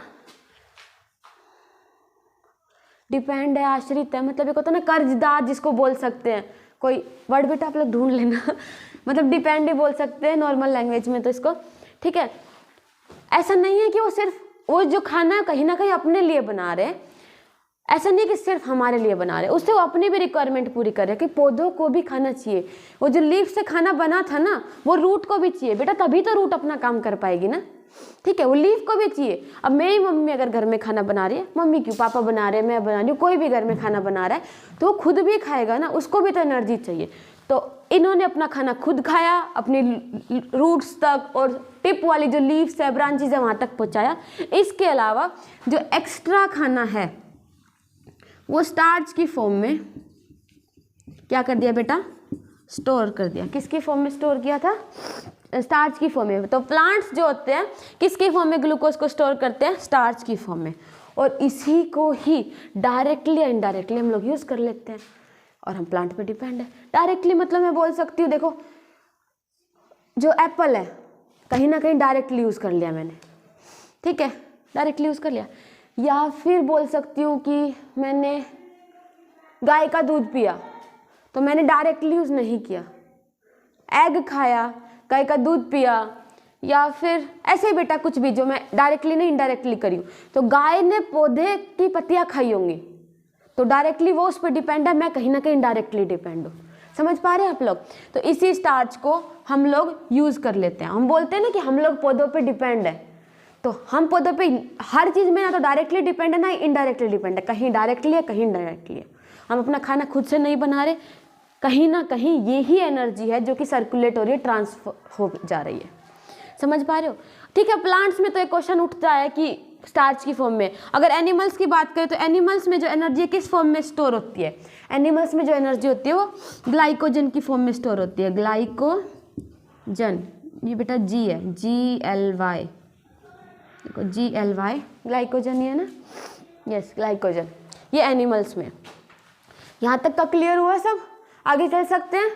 डिपेंड है, आश्रित है, मतलब एक होता है ना कर्जदार जिसको बोल सकते हैं, कोई वर्ड बेटा आप लोग ढूंढ लेना मतलब डिपेंड ही बोल सकते हैं नॉर्मल लैंग्वेज में तो इसको, ठीक है। ऐसा नहीं है कि वो सिर्फ वो जो खाना है कहीं ना कहीं अपने लिए बना रहे हैं, ऐसा नहीं कि सिर्फ हमारे लिए बना रहे, उससे वो अपनी भी रिक्वायरमेंट पूरी कर रहे हैं कि पौधों को भी खाना चाहिए। वो जो लीफ से खाना बना था ना, वो रूट को भी चाहिए बेटा, तभी तो रूट अपना काम कर पाएगी ना, ठीक है। वो लीफ को भी चाहिए। अब मेरी मम्मी अगर घर में खाना बना रही है, मम्मी क्यों, पापा बना रहे हैं, मैं बना रही हूँ, कोई भी घर में खाना बना रहा है तो वो खुद भी खाएगा ना, उसको भी तो एनर्जी चाहिए। तो इन्होंने अपना खाना खुद खाया, अपनी रूट्स तक और टिप वाली जो लीव्स है, ब्रांचेज है, वहाँ तक पहुँचाया। इसके अलावा जो एक्स्ट्रा खाना है वो स्टार्च की फॉर्म में क्या कर दिया बेटा? स्टोर कर दिया। किसकी फॉर्म में स्टोर किया था? स्टार्च की फॉर्म में। तो प्लांट्स जो होते हैं किसकी फॉर्म में ग्लूकोज को स्टोर करते हैं? स्टार्च की फॉर्म में। और इसी को ही डायरेक्टली या इनडायरेक्टली हम लोग यूज़ कर लेते हैं, और हम प्लांट पे डिपेंड है। डायरेक्टली मतलब मैं बोल सकती हूँ, देखो जो एप्पल है कहीं ना कहीं डायरेक्टली यूज़ कर लिया मैंने, ठीक है, डायरेक्टली यूज़ कर लिया। या फिर बोल सकती हूँ कि मैंने गाय का दूध पिया तो मैंने डायरेक्टली यूज़ नहीं किया। एग खाया, गाय का दूध पिया, या फिर ऐसे ही बेटा कुछ भी जो मैं डायरेक्टली नहीं इनडायरेक्टली करी हूँ। तो गाय ने पौधे की पत्तियाँ खाई होंगी तो डायरेक्टली वो उस पर डिपेंड है, मैं कहीं ना कहीं डायरेक्टली डिपेंड हूँ। समझ पा रहे हैं आप लोग? तो इसी स्टार्च को हम लोग यूज़ कर लेते हैं। हम बोलते हैं ना कि हम लोग पौधों पे डिपेंड है, तो हम पौधों पे हर चीज़ में ना तो डायरेक्टली डिपेंड है ना इनडायरेक्टली डिपेंड है, कहीं डायरेक्टली है कहीं इनडायरेक्टली है। हम अपना खाना खुद से नहीं बना रहे, कहीं ना कहीं ये ही एनर्जी है जो कि सर्कुलेट हो रही है, ट्रांसफर हो जा रही है। समझ पा रहे हो? ठीक है। प्लांट्स में तो एक क्वेश्चन उठता है कि स्टार्च की फॉर्म में। अगर एनिमल्स की बात करें तो एनिमल्स में जो एनर्जी किस फॉर्म में स्टोर होती है, एनिमल्स में जो एनर्जी होती है वो ग्लाइकोजन की फॉर्म में स्टोर होती है, ग्लाइकोजन। ये बेटा जी है, GLY, देखो GLY ग्लाइकोजन, ये है ना, यस ग्लाइकोजन, ये एनिमल्स में। यहाँ तक का क्लियर हुआ सब? आगे चल सकते हैं।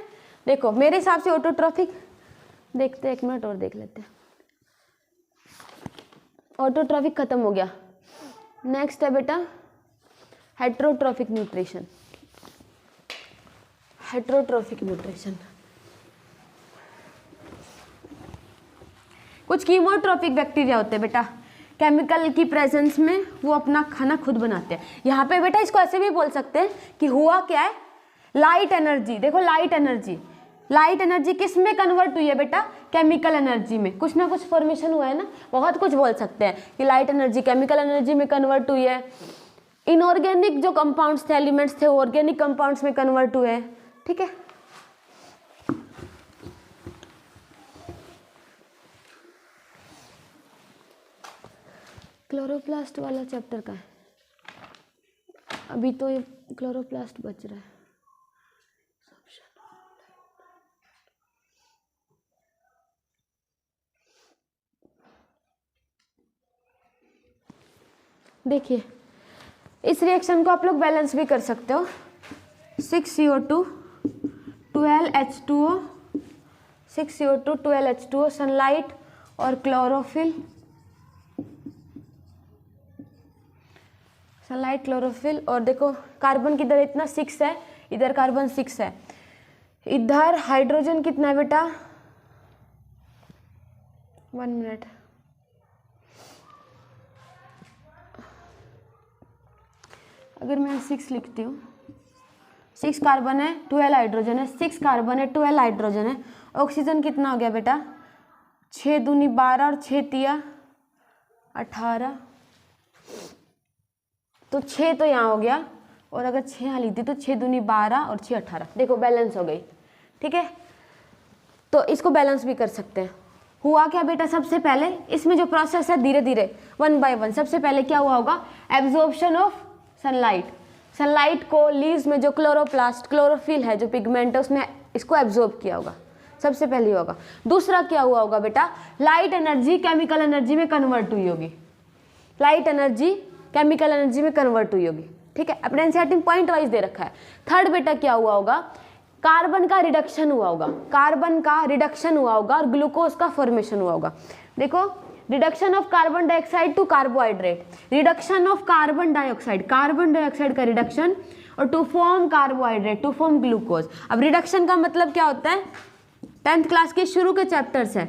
देखो मेरे हिसाब से ऑटोट्रॉफिक देखते हैं, 1 मिनट और देख लेते हैं। ऑटोट्रॉफिक खत्म हो गया। नेक्स्ट है बेटा हेट्रोट्रॉफिक न्यूट्रिशन। हेट्रोट्रॉफिक न्यूट्रिशन, कुछ कीमोट्रॉफिक बैक्टीरिया होते हैं बेटा, केमिकल की प्रेजेंस में वो अपना खाना खुद बनाते हैं। यहाँ पे बेटा इसको ऐसे भी बोल सकते हैं कि हुआ क्या है, लाइट एनर्जी, देखो लाइट एनर्जी, लाइट एनर्जी किस में कन्वर्ट हुई है बेटा, केमिकल एनर्जी में। कुछ ना कुछ फॉर्मेशन हुआ है ना, बहुत कुछ बोल सकते हैं कि लाइट एनर्जी केमिकल एनर्जी में कन्वर्ट हुई है। इनऑर्गेनिक जो कंपाउंड्स थे, एलिमेंट्स थे, ऑर्गेनिक कंपाउंड्स में कन्वर्ट हुए हैं, ठीक है। क्लोरोप्लास्ट वाला चैप्टर का है, अभी तो ये क्लोरोप्लास्ट बच रहा है। देखिए इस रिएक्शन को आप लोग बैलेंस भी कर सकते हो। 6CO2 12H2O, 6CO2 12H2O, sunlight और क्लोरोफिल, सनलाइट क्लोरोफिल, और देखो कार्बन किधर इतना 6 है, इधर कार्बन 6 है, इधर हाइड्रोजन कितना है बेटा, 1 मिनट, अगर मैं 6 लिखती हूँ, 6 कार्बन है 12 हाइड्रोजन है, 6 कार्बन है 12 हाइड्रोजन है। ऑक्सीजन कितना हो गया बेटा, 6 दूनी 12 और 6 तिया 18, तो 6 तो यहाँ हो गया, और अगर 6 यहाँ लिख दी तो 6 दूनी 12 और 6 18, देखो बैलेंस हो गई, ठीक है। तो इसको बैलेंस भी कर सकते हैं। हुआ क्या बेटा, सबसे पहले इसमें जो प्रोसेस है धीरे धीरे 1 बाय 1, सबसे पहले क्या हुआ होगा, एब्जॉर्प्शन ऑफ सनलाइट, सनलाइट को लीव्स में जो क्लोरोप्लास्ट, क्लोरोफिल है जो पिगमेंट है, उसने इसको एब्जॉर्ब किया होगा, सबसे पहले होगा। दूसरा क्या हुआ होगा बेटा, लाइट एनर्जी केमिकल एनर्जी में कन्वर्ट हुई होगी, लाइट एनर्जी केमिकल एनर्जी में कन्वर्ट हुई होगी, ठीक है। अपने एनसीईआरटी में पॉइंट वाइज दे रखा है। थर्ड बेटा क्या हुआ होगा, कार्बन का रिडक्शन हुआ होगा, कार्बन का रिडक्शन हुआ होगा और ग्लूकोज का फॉर्मेशन हुआ होगा। देखो reduction of carbon dioxide to carbohydrate, reduction of carbon dioxide, carbon dioxide का रिडक्शन, और to form carbohydrate, to form glucose. अब रिडक्शन का मतलब क्या होता है, 10th क्लास के शुरू के चैप्टर्स है,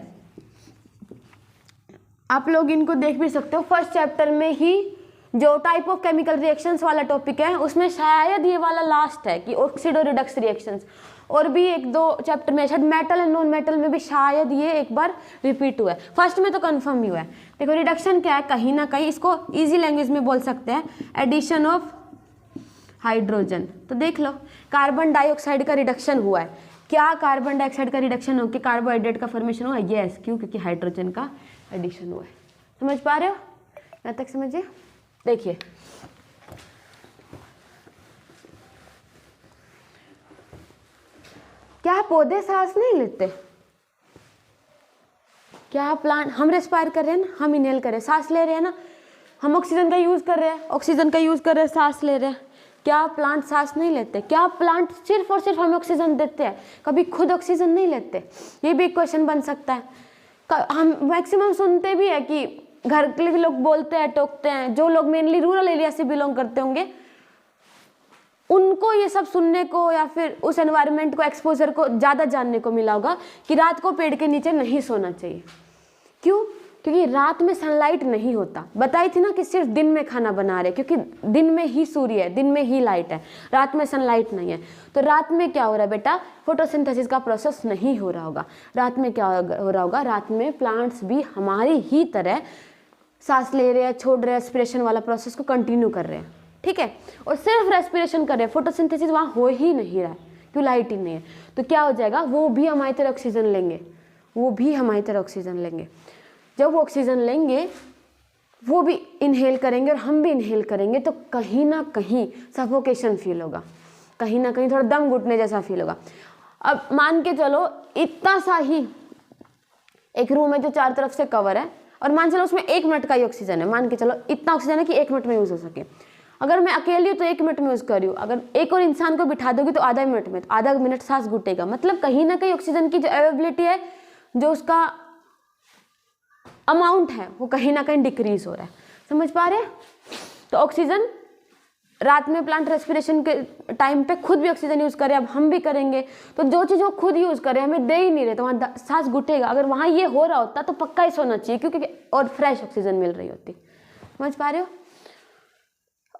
आप लोग इनको देख भी सकते हो। फर्स्ट चैप्टर में ही जो टाइप ऑफ केमिकल रिएक्शंस वाला टॉपिक है उसमें शायद ये वाला लास्ट है कि ऑक्सीडो रिडक्स रिएक्शंस, और भी 1-2 चैप्टर में शायद मेटल एंड नॉन मेटल में भी शायद ये एक बार रिपीट हुआ है, फर्स्ट में तो कंफर्म ही हुआ है। देखो रिडक्शन क्या है, कहीं ना कहीं इसको इजी लैंग्वेज में बोल सकते हैं एडिशन ऑफ हाइड्रोजन। तो देख लो कार्बन डाइऑक्साइड का रिडक्शन हुआ है, क्या कार्बन डाइऑक्साइड का रिडक्शन हो के कार्बोहाइड्रेट का फॉर्मेशन हुआ है, यस, क्यों, क्योंकि हाइड्रोजन का एडिशन हुआ है। समझ पा रहे हो, यहाँ तक समझिए। देखिए क्या पौधे सांस नहीं लेते, क्या प्लांट, हम रेस्पायर कर रहे हैं ना, हम इनहेल कर रहे हैं, सांस ले रहे हैं ना, हम ऑक्सीजन का यूज कर रहे हैं, ऑक्सीजन का यूज कर रहे हैं, सांस ले रहे हैं। क्या प्लांट सांस नहीं लेते, क्या प्लांट सिर्फ और सिर्फ हमें ऑक्सीजन देते हैं, कभी खुद ऑक्सीजन नहीं लेते, ये भी एक क्वेश्चन बन सकता है। हम मैक्सिमम सुनते भी है कि घर के लिए भी लोग बोलते हैं, टोकते हैं, जो लोग मेनली रूरल एरिया से बिलोंग करते होंगे उनको ये सब सुनने को या फिर उस एनवायरनमेंट को, एक्सपोजर को ज़्यादा जानने को मिला होगा कि रात को पेड़ के नीचे नहीं सोना चाहिए। क्यों, क्योंकि रात में सनलाइट नहीं होता, बताई थी ना कि सिर्फ दिन में खाना बना रहे, क्योंकि दिन में ही सूर्य है, दिन में ही लाइट है, रात में सनलाइट नहीं है। तो रात में क्या हो रहा है बेटा, फोटोसिंथेसिस का प्रोसेस नहीं हो रहा होगा। रात में क्या हो रहा होगा, रात में प्लांट्स भी हमारी ही तरह सांस ले रहे हैं, छोड़ रहे हैं, रेस्पिरेशन वाला प्रोसेस को कंटिन्यू कर रहे हैं, ठीक है। और सिर्फ रेस्पिरेशन कर रहे हैं, फोटोसिंथेसिस वहाँ हो ही नहीं रहा है, क्यों, लाइट ही नहीं है। तो क्या हो जाएगा, वो भी हमारी तरह ऑक्सीजन लेंगे, वो भी हमारी तरह ऑक्सीजन लेंगे। जब वो ऑक्सीजन लेंगे वो भी इनहेल करेंगे और हम भी इनहेल करेंगे, तो कहीं ना कहीं सफोकेशन फील होगा, कहीं ना कहीं थोड़ा दम घुटने जैसा फील होगा। अब मान के चलो इतना सा ही एक रूम है जो चारों तरफ से कवर है, और मान चलो उसमें 1 मिनट का ही ऑक्सीजन है, मान के चलो इतना ऑक्सीजन है कि 1 मिनट में यूज़ हो सके। अगर मैं अकेली हूँ तो 1 मिनट में यूज़ कर रही हूँ, अगर एक और इंसान को बिठा दोगी तो आधा मिनट में, तो आधा मिनट सांस घुटेगा। मतलब कहीं ना कहीं ऑक्सीजन की जो अवेलेबिलिटी है, जो उसका अमाउंट है, वो कहीं ना कहीं डिक्रीज हो रहा है। समझ पा रहे हैं? तो ऑक्सीजन रात में प्लांट रेस्पिरेशन के टाइम पे खुद भी ऑक्सीजन यूज़ करें, अब हम भी करेंगे, तो जो चीज़ वो खुद यूज़ करें हमें दे ही नहीं रहे, तो वहाँ सांस घुटेगा। अगर वहाँ ये हो रहा होता तो पक्का ही सोना चाहिए, क्योंकि और फ्रेश ऑक्सीजन मिल रही होती। समझ पा रहे हो?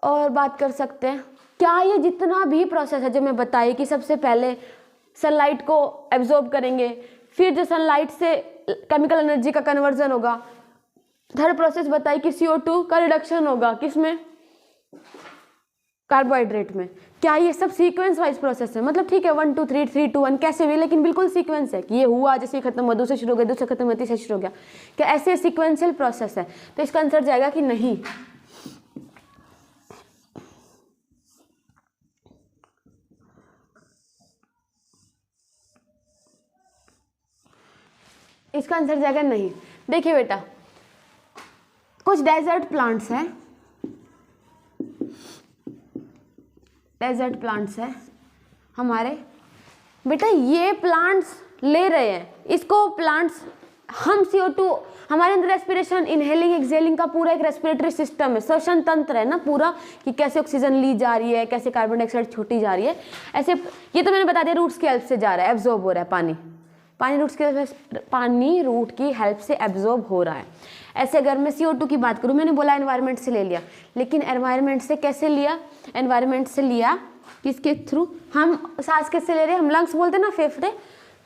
और बात कर सकते हैं, क्या ये जितना भी प्रोसेस है जो मैं बताई कि सबसे पहले सनलाइट को एब्जॉर्ब करेंगे, फिर जो सनलाइट से केमिकल एनर्जी का कन्वर्जन होगा, थर्ड प्रोसेस बताई कि CO2 का रिडक्शन होगा, किसमें? कार्बोहाइड्रेट में। क्या ये सब सीक्वेंस वाइज प्रोसेस है? मतलब ठीक है 1 2 3 3 2 1 कैसे भी, लेकिन बिल्कुल सीक्वेंस है कि ये हुआ, जैसे खत्म हुआ दूसरे शुरू हो गया, दूसरे खत्म हुआ तीसरे शुरू हो गया, क्या ऐसे सीक्वेंशियल प्रोसेस है? तो इसका आंसर जाएगा कि नहीं। इसका आंसर जाएगा नहीं। देखिए बेटा, कुछ डेजर्ट प्लांट्स हैं, डेजर्ट प्लांट्स है हमारे बेटा, ये प्लांट्स ले रहे हैं, इसको प्लांट्स, हम CO2 हमारे अंदर रेस्पिरेशन, इनहेलिंग एक्सहेलिंग का पूरा एक रेस्पिरेटरी सिस्टम है, श्वसन तंत्र है ना पूरा, कि कैसे ऑक्सीजन ली जा रही है, कैसे कार्बन डाइऑक्साइड छोटी जा रही है, ऐसे। ये तो मैंने बता दिया, रूट्स की हेल्प से जा रहा है, एब्जॉर्ब हो रहा है पानी, पानी रूट की हेल्प से एब्जॉर्ब हो रहा है। ऐसे अगर मैं CO2 की बात करूँ, मैंने बोला एनवायरनमेंट से ले लिया, लेकिन एनवायरनमेंट से कैसे लिया? एनवायरनमेंट से लिया किसके थ्रू? हम सांस किससे ले रहे हैं? हम लंग्स बोलते हैं ना, फेफड़े।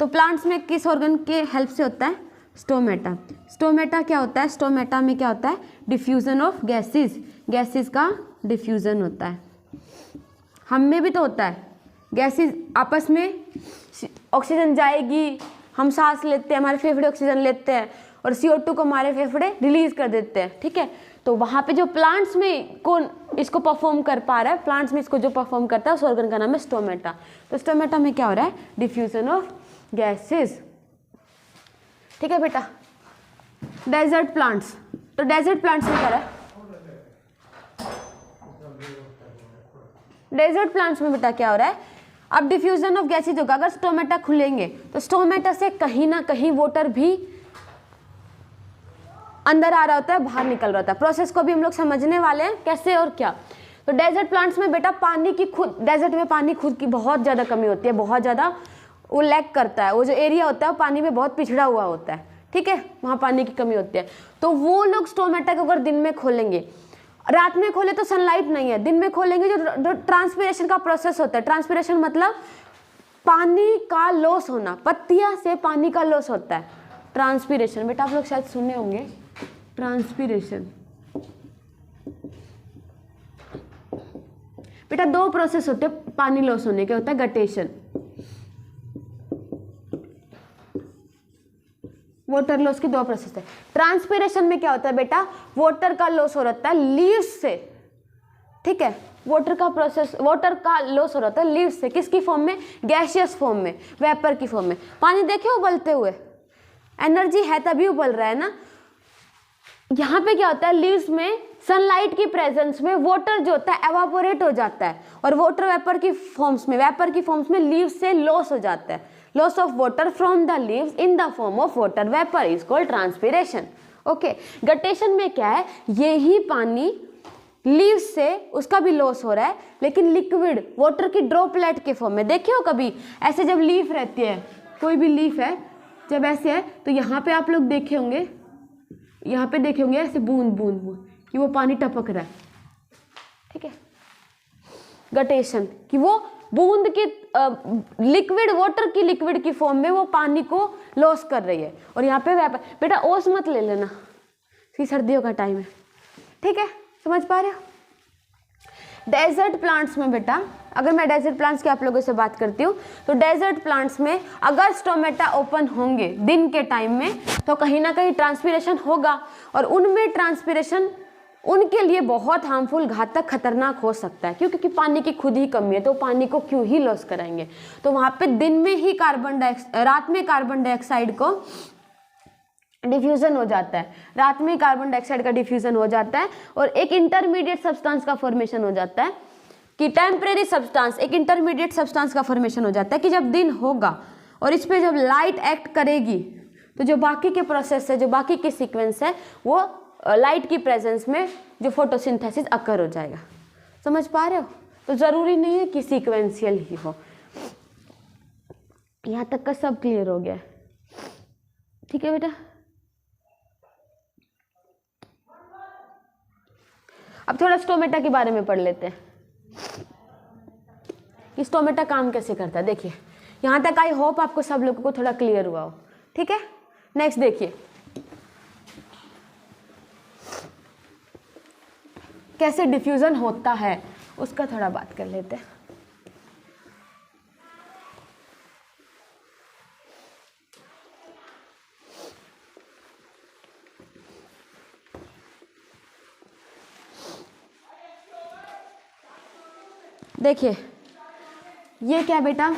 तो प्लांट्स में किस ऑर्गन के हेल्प से होता है? स्टोमेटा। स्टोमेटा क्या होता है? स्टोमेटा में क्या होता है? डिफ्यूजन ऑफ गैसेस, गैसेस का डिफ्यूजन होता है। हम में भी तो होता है, गैसेस आपस में, ऑक्सीजन जाएगी, हम सांस लेते हैं, हमारे फेफड़े ऑक्सीजन लेते हैं, और CO2 को हमारे फेफड़े रिलीज कर देते हैं, ठीक है। तो वहाँ पे जो प्लांट्स में कौन इसको परफॉर्म कर पा रहा है, प्लांट्स में इसको जो परफॉर्म करता है उस ऑर्गन का नाम है स्टोमेटा। तो स्टोमेटा में क्या हो रहा है? डिफ्यूजन ऑफ गैसेस, ठीक है बेटा। डेजर्ट प्लांट्स, तो डेजर्ट प्लांट्स में क्या है? डेजर्ट प्लांट्स में बेटा क्या हो रहा है? अब डिफ्यूजन ऑफ गैसेज होगा, अगर स्टोमेटा खुलेंगे तो स्टोमेटा से कहीं ना कहीं वाटर भी अंदर आ रहा होता है, बाहर निकल रहा होता है। प्रोसेस को भी हम लोग समझने वाले हैं कैसे और क्या। तो डेजर्ट प्लांट्स में बेटा पानी की खुद, डेजर्ट में पानी खुद की बहुत ज़्यादा कमी होती है, बहुत ज़्यादा वो लैक करता है, वो जो एरिया होता है वो पानी में बहुत पिछड़ा हुआ होता है, ठीक है, वहाँ पानी की कमी होती है। तो वो लोग स्टोमेटा को अगर दिन में खोलेंगे, रात में खोले तो सनलाइट नहीं है, दिन में खोलेंगे, जो ट्रांसपिरेशन का प्रोसेस होता है, ट्रांसपिरेशन मतलब पानी का लॉस होना, पत्तियां से पानी का लॉस होता है, ट्रांसपिरेशन। बेटा आप लोग शायद सुने होंगे ट्रांसपिरेशन। बेटा 2 प्रोसेस होते हैं पानी लॉस होने के, होता है गटेशन, वाटर लॉस की 2 प्रोसेस है। ट्रांसपिरेशन में क्या होता है बेटा? वाटर का लॉस हो रहा है लीव्स से, ठीक है, वाटर का प्रोसेस, वाटर का लॉस हो रहा है लीव्स से, किसकी फॉर्म में? गैसियस फॉर्म में, वेपर की फॉर्म में। पानी देखे उबलते हुए, एनर्जी है तभी उबल रहा है ना। यहाँ पे क्या होता है? लीव्स में सनलाइट की प्रेजेंस में वाटर जो होता है एवापोरेट हो जाता है, और वाटर वेपर की फॉर्म्स में, वेपर की फॉर्म्स में लीव्स से लॉस हो जाता है। Loss of water from the leaves in the form of water vapour is called transpiration. Okay, guttation में क्या है? यही पानी लीव्स से उसका भी लॉस हो रहा है, लेकिन लिक्विड वाटर की ड्रॉपलेट के फॉर्म में। देखिए हो कभी ऐसे जब लीफ रहती है, कोई भी लीफ है जब ऐसे है, तो यहाँ पे आप लोग देखे होंगे, यहाँ पे देखे होंगे ऐसे बूंद बूंद बूंद कि वो पानी टपक रहा है, ठीक है, गटेशन कि वो बूंद की लिक्विड, वाटर की लिक्विड की फॉर्म में वो पानी को लॉस कर रही है। और यहाँ पे बेटा ओस मत ले लेना, कि सर्दियों का टाइम है, ठीक है, समझ पा रहे हो। डेजर्ट प्लांट्स में बेटा, अगर मैं डेजर्ट प्लांट्स की आप लोगों से बात करती हूँ, तो डेजर्ट प्लांट्स में अगर स्टोमेटा ओपन होंगे दिन के टाइम में, तो कहीं ना कहीं ट्रांसपिरेशन होगा, और उनमें ट्रांसपिरेशन उनके लिए बहुत हार्मफुल, घातक, खतरनाक हो सकता है। क्यों? क्योंकि पानी की खुद ही कमी है, तो पानी को क्यों ही लॉस कराएंगे। तो वहाँ पे दिन में ही रात में कार्बन डाइऑक्साइड को डिफ्यूजन हो जाता है, रात में कार्बन डाइऑक्साइड का डिफ्यूजन हो जाता है और एक इंटरमीडिएट सब्सटेंस का फॉर्मेशन हो जाता है कि टेम्परेरी सब्सटेंस, एक इंटरमीडिएट सब्सटेंस का फॉर्मेशन हो जाता है कि जब दिन होगा और इस पे जब लाइट एक्ट करेगी तो जो बाकी के प्रोसेस है, जो बाकी के सीक्वेंस है, वो लाइट की प्रेजेंस में जो फोटोसिंथेसिस अकर हो जाएगा। समझ पा रहे हो? तो जरूरी नहीं है कि सीक्वेंशियल ही हो। यहाँ तक का सब क्लियर हो गया? ठीक है बेटा। अब थोड़ा स्टोमेटा के बारे में पढ़ लेते हैं कि स्टोमेटा काम कैसे करता है। देखिए यहाँ तक आई होप आपको सब लोगों को थोड़ा क्लियर हुआ हो। ठीक है, नेक्स्ट देखिए कैसे डिफ्यूजन होता है, उसका थोड़ा बात कर लेते हैं। देखिए ये क्या बेटा,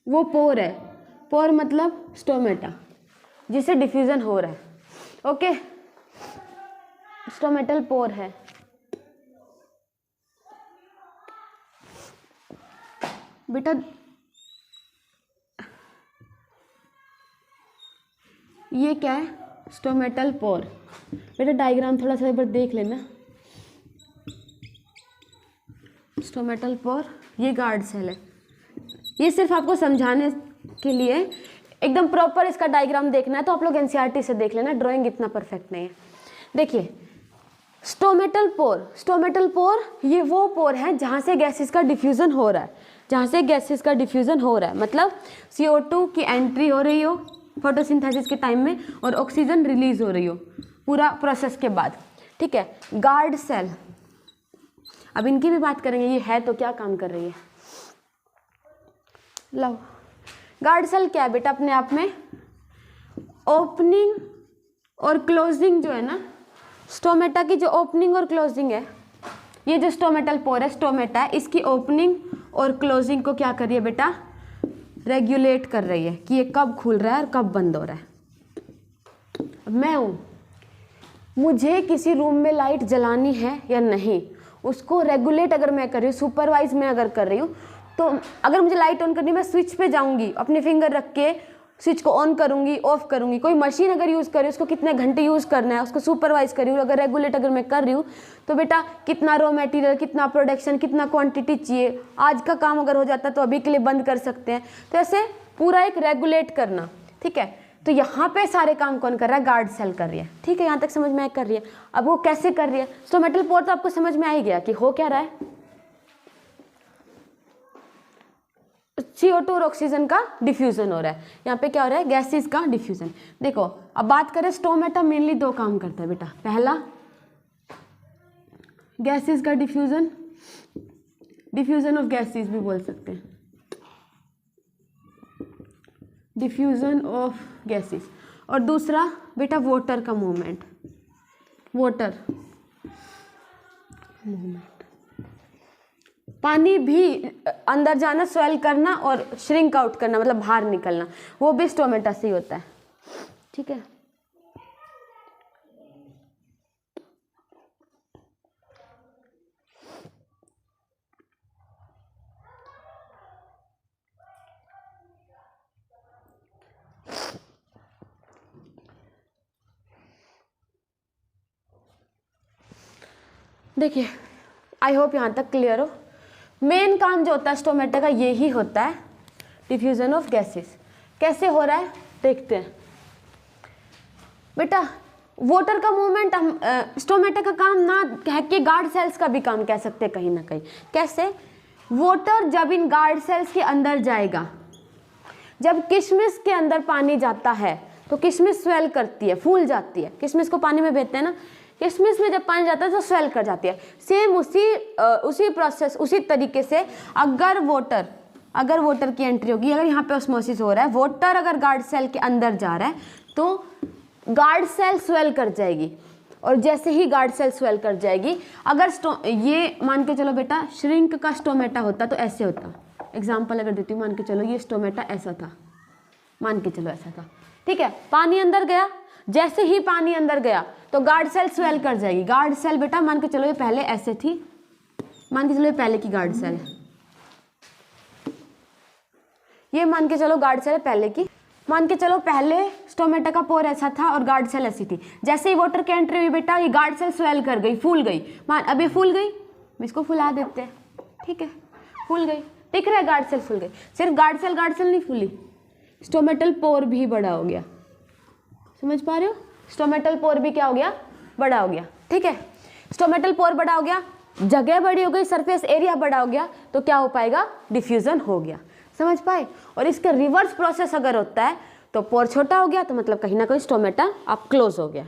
वो पोर है, पोर मतलब स्टोमेटा जिसे डिफ्यूजन हो रहा है। ओके, स्टोमेटल पोर है। बेटा ये क्या है? Stomatal pore. बेटा डायग्राम थोड़ा सा एक बार देख लेना। स्टोमेटल पोर, ये गार्ड सेल है। ये सिर्फ आपको समझाने के लिए, एकदम प्रॉपर इसका डायग्राम देखना है तो आप लोग एनसीईआरटी से देख लेना, ड्राइंग इतना परफेक्ट नहीं है। देखिए स्टोमेटल पोर, स्टोमेटल पोर ये वो पोर है जहाँ से गैसेस का डिफ्यूजन हो रहा है, जहाँ से गैसेस का डिफ्यूजन हो रहा है, मतलब CO2 की एंट्री हो रही हो फोटोसिंथेसिस के टाइम में और ऑक्सीजन रिलीज हो रही हो पूरा प्रोसेस के बाद। ठीक है, गार्ड सेल, अब इनकी भी बात करेंगे, ये है तो क्या काम कर रही है। लो, गार्ड सेल क्या है बेटा, अपने आप में ओपनिंग और क्लोजिंग जो है ना, स्टोमेटा की जो ओपनिंग और क्लोजिंग है, ये जो स्टोमेटल पोर है, स्टोमेटा है, इसकी ओपनिंग और क्लोजिंग को क्या कर रही है बेटा, रेगुलेट कर रही है कि ये कब खुल रहा है और कब बंद हो रहा है। मैं हूँ, मुझे किसी रूम में लाइट जलानी है या नहीं, उसको रेगुलेट अगर मैं कर रही हूँ, सुपरवाइज मैं अगर कर रही हूँ, तो अगर मुझे लाइट ऑन करनी है मैं स्विच पे जाऊँगी, अपने फिंगर रख के स्विच को ऑन करूँगी, ऑफ करूँगी। कोई मशीन अगर यूज़ कर रही है, उसको कितने घंटे यूज़ करना है, उसको सुपरवाइज कर रही हूँ, अगर रेगुलेट अगर मैं कर रही हूँ, तो बेटा कितना रॉ मटेरियल, कितना प्रोडक्शन, कितना क्वांटिटी चाहिए, आज का काम अगर हो जाता है तो अभी के लिए बंद कर सकते हैं। तो ऐसे पूरा एक रेगुलेट करना। ठीक है, तो यहाँ पे सारे काम कौन कर रहा है, गार्ड सेल कर रही है। ठीक है, यहाँ तक समझ में कर रही है। अब वो कैसे कर रही है, स्टोमेटल पोर तो आपको समझ में आ ही गया कि हो क्या रहा है, CO2 और ऑक्सीजन का डिफ्यूजन हो रहा है। यहाँ पे क्या हो रहा है, गैसेस का डिफ्यूजन। देखो अब बात करें, स्टोमेटा मेनली दो काम करता है बेटा। पहला गैसेस का डिफ्यूजन, डिफ्यूजन ऑफ गैसेस भी बोल सकते हैं, डिफ्यूजन ऑफ गैसेस। और दूसरा बेटा वाटर का मूवमेंट, वाटर मूवमेंट, पानी भी अंदर जाना, स्वेल करना और श्रिंक आउट करना, मतलब बाहर निकलना, वो भी स्टोमेटा से ही होता है। ठीक है, देखिए आई होप यहाँ तक क्लियर हो। मेन काम जो होता है स्टोमेटा का यही होता है, डिफ्यूजन ऑफ गैसेस। कैसे हो रहा है देखते हैं बेटा। वाटर का मूवमेंट हम स्टोमेटा का काम ना कह के गार्ड सेल्स का भी काम कह सकते हैं कहीं ना कहीं। कैसे, वाटर जब इन गार्ड सेल्स के अंदर जाएगा, जब किशमिश के अंदर पानी जाता है तो किशमिश स्वेल करती है, फूल जाती है। किशमिश को पानी में भेजते हैं ना, किशमिश में जब पानी जाता है तो स्वेल कर जाती है। सेम उसी प्रोसेस, उसी तरीके से अगर वाटर की एंट्री होगी, अगर यहाँ पे ऑस्मोसिस हो रहा है, वाटर अगर गार्ड सेल के अंदर जा रहा है तो गार्ड सेल स्वेल कर जाएगी। और जैसे ही गार्ड सेल स्वेल कर जाएगी, अगर ये मान के चलो बेटा श्रिंक का स्टोमेटा होता तो ऐसे होता। एग्जाम्पल अगर देती हूँ, मान के चलो ये स्टोमेटा ऐसा था, मान के चलो ऐसा था, ठीक है। पानी अंदर गया, जैसे ही पानी अंदर गया तो गार्ड सेल स्वेल कर जाएगी। गार्ड सेल बेटा मान के चलो ये पहले ऐसे थी, मान के चलो ये पहले की गार्ड सेल, ये मान के चलो गार्ड सेल पहले की, मान के चलो पहले स्टोमेटा का पोर ऐसा था और गार्ड सेल ऐसी थी। जैसे ही वाटर की एंट्री हुई बेटा ये गार्ड सेल स्वेल कर गई, फूल गई। मान अब ये फूल गई, इसको फुला देते हैं, ठीक है, फूल गई, दिख रहा है गार्ड सेल फूल गई। सिर्फ गार्ड सेल नहीं फूली, स्टोमेटल पोर भी बड़ा हो गया। समझ पा रहे हो? स्टोमेटल पोर भी क्या हो गया? बड़ा हो गया, ठीक है। स्टोमेटल पोर बड़ा हो गया, जगह बड़ी हो गई, सरफेस एरिया बड़ा हो गया, तो क्या हो पाएगा? डिफ्यूजन हो गया। समझ पाए? और इसका रिवर्स प्रोसेस अगर होता है तो पोर छोटा हो गया, तो मतलब कहीं ना कहीं स्टोमेटा अब क्लोज हो गया।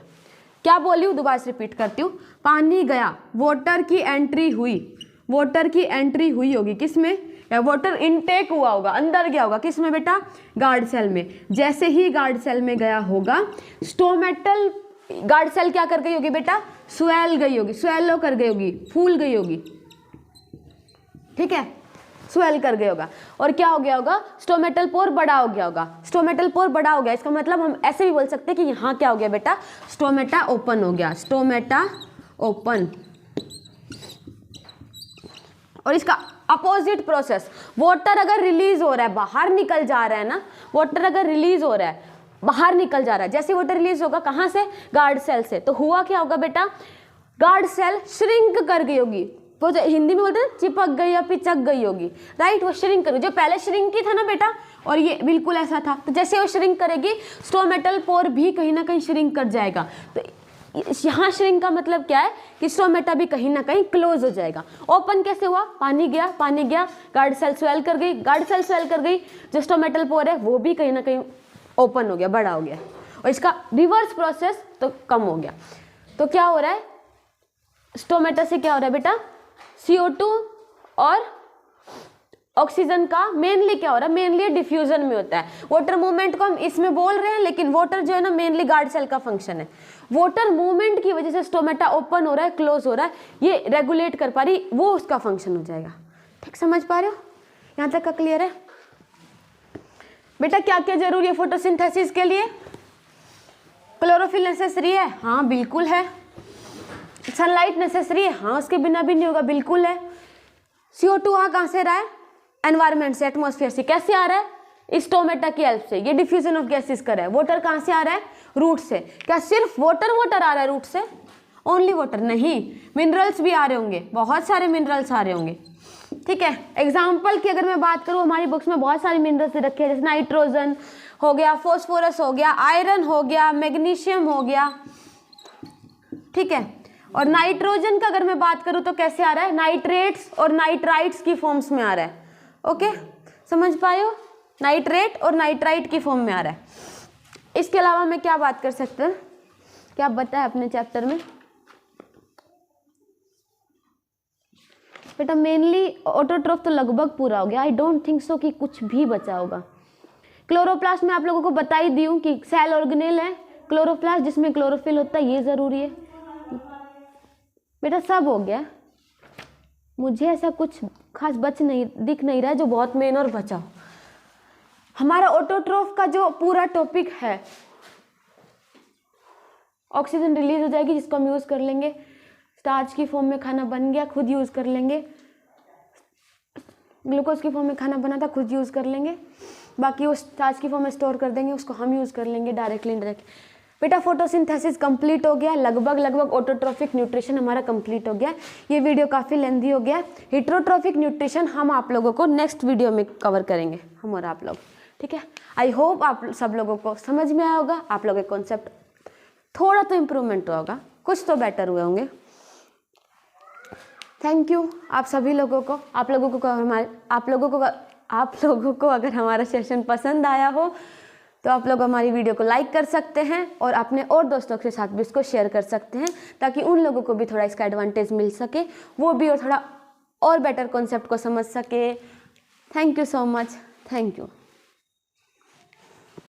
क्या बोली हूँ, दोबारा से रिपीट करती हूँ। पानी गया, वाटर की एंट्री हुई, वाटर की एंट्री हुई होगी किसमें? या वाटर इनटेक हुआ होगा, अंदर गया होगा किसमें बेटा? गार्ड सेल में। जैसे ही गार्ड सेल में गया होगा, स्टोमेटल गार्ड सेल क्या कर गई होगी बेटा? स्वेल गई होगी, स्वेलो कर गई होगी, फूल गई होगी, ठीक है, स्वेल कर गया होगा। और क्या हो गया होगा? स्टोमेटल पोर बड़ा हो गया होगा। स्टोमेटल पोर बड़ा हो गया, इसका मतलब हम ऐसे भी बोल सकते हैं कि यहाँ क्या हो गया बेटा? स्टोमेटा ओपन हो गया, स्टोमेटा ओपन। और इसका अपोजिट प्रोसेस, वाटर अगर रिलीज हो रहा है, बाहर निकल जा रहा है ना, वाटर अगर रिलीज हो रहा है, बाहर निकल जा रहा है, जैसे वाटर रिलीज होगा कहाँ से? गार्ड सेल से। तो हुआ क्या होगा बेटा? गार्ड सेल श्रिंक कर गई होगी, वो जो हिंदी में बोलते हैं चिपक गई या पिचक गई होगी, राइट, वो श्रिंक करेगी। जो पहले श्रिंक ही था ना बेटा, और ये बिल्कुल ऐसा था, तो जैसे वो श्रिंक करेगी, स्टोमेटल पोर भी कहीं ना कहीं श्रिंक कर जाएगा। तो यहाँ श्रिंक का मतलब क्या है कि स्टोमेटा भी कहीं ना कहीं क्लोज हो जाएगा। ओपन कैसे हुआ? पानी गया, पानी गया, गार्ड सेल स्वेल कर गई, गार्ड सेल स्वेल कर गई, जो स्टोमेटल पोर है वो भी कहीं ना कहीं ओपन हो गया, बड़ा हो गया। और इसका रिवर्स प्रोसेस तो कम हो गया। तो क्या हो रहा है? स्टोमेटा से क्या हो रहा है बेटा? CO2 और ऑक्सीजन का मेनली क्या हो रहा है? मेनली डिफ्यूजन में होता है। वाटर मूवमेंट को हम इसमें बोल रहे हैं, लेकिन वाटर जो है ना मेनली गार्ड सेल का फंक्शन है। वाटर मूवमेंट की वजह से स्टोमेटा ओपन हो रहा है, क्लोज हो रहा है, ये रेगुलेट कर पा रही, वो उसका फंक्शन हो जाएगा। ठीक समझ पा रहे हो? यहाँ तक का क्लियर है बेटा? क्या क्या जरूरी है फोटोसिंथेसिस के लिए? क्लोरोफिल नेसेसरी है, हाँ बिल्कुल है। सनलाइट नेसेसरी है, हाँ उसके बिना भी नहीं होगा, बिल्कुल है। CO2 कहाँ से रहा है? एनवायरमेंट से, एटमॉस्फेयर से। कैसे आ रहा है? स्टोमेटा की हेल्प से। ये डिफ्यूजन ऑफ गैसेस कर रहा है। वाटर कहाँ से आ रहा है? रूट से। क्या सिर्फ वाटर आ रहा है रूट से? ओनली वाटर नहीं, मिनरल्स भी आ रहे होंगे, बहुत सारे मिनरल्स आ रहे होंगे, ठीक है। एग्जाम्पल की अगर मैं बात करूँ, हमारी बुक्स में बहुत सारे मिनरल्स रखे हैं, जैसे नाइट्रोजन हो गया, फॉस्फोरस हो गया, आयरन हो गया, मैग्नीशियम हो गया, ठीक है। और नाइट्रोजन का अगर मैं बात करूँ तो कैसे आ रहा है? नाइट्रेट्स और नाइट्राइट्स की फॉर्म्स में आ रहा है। ओके, समझ पाए हो? नाइट्रेट और नाइट्राइट की फॉर्म में आ रहा है। इसके अलावा मैं क्या बात कर सकते हैं? क्या बताया अपने चैप्टर में बेटा? मेनली ऑटोट्रोफ तो लगभग पूरा हो गया। आई डोंट थिंक सो कि कुछ भी बचा होगा। क्लोरोप्लास्ट में आप लोगों को बता ही दी हूँ कि सेल ऑर्गेनेल है क्लोरोप्लास्ट, जिसमें क्लोरोफिल होता है, ये जरूरी है बेटा। सब हो गया, मुझे ऐसा कुछ खास दिख नहीं रहा है जो बहुत मेन और बचा हो। हमारा ऑटोट्रोफ का जो पूरा टॉपिक है, ऑक्सीजन रिलीज हो जाएगी जिसको हम यूज कर लेंगे, स्टार्च की फॉर्म में खाना बन गया, खुद यूज कर लेंगे, ग्लूकोज की फॉर्म में खाना बना था, खुद यूज कर लेंगे, बाकी वो स्टार्च की फॉर्म में स्टोर कर देंगे, उसको हम यूज कर लेंगे डायरेक्टली इनडायरेक्टली। बेटा फोटोसिंथेसिस कंप्लीट हो गया, लगभग ऑटोट्रोफिक न्यूट्रिशन हमारा कंप्लीट हो गया। ये वीडियो काफ़ी लेंथी हो गया। हेटेरोट्रोफिक न्यूट्रिशन हम आप लोगों को नेक्स्ट वीडियो में कवर करेंगे, हम और आप लोग, ठीक है। आई होप आप सब लोगों को समझ में आया होगा, आप लोगों के कॉन्सेप्ट थोड़ा तो इम्प्रूवमेंट हुआ होगा, कुछ तो बेटर हुए होंगे। थैंक यू आप सभी लोगों को। आप लोगों को अगर हमारा सेशन पसंद आया हो तो आप लोग हमारी वीडियो को लाइक कर सकते हैं और अपने और दोस्तों के साथ भी इसको शेयर कर सकते हैं, ताकि उन लोगों को भी थोड़ा इसका एडवांटेज मिल सके, वो भी और थोड़ा और बेटर कॉन्सेप्ट को समझ सके। Thank you so much, thank you.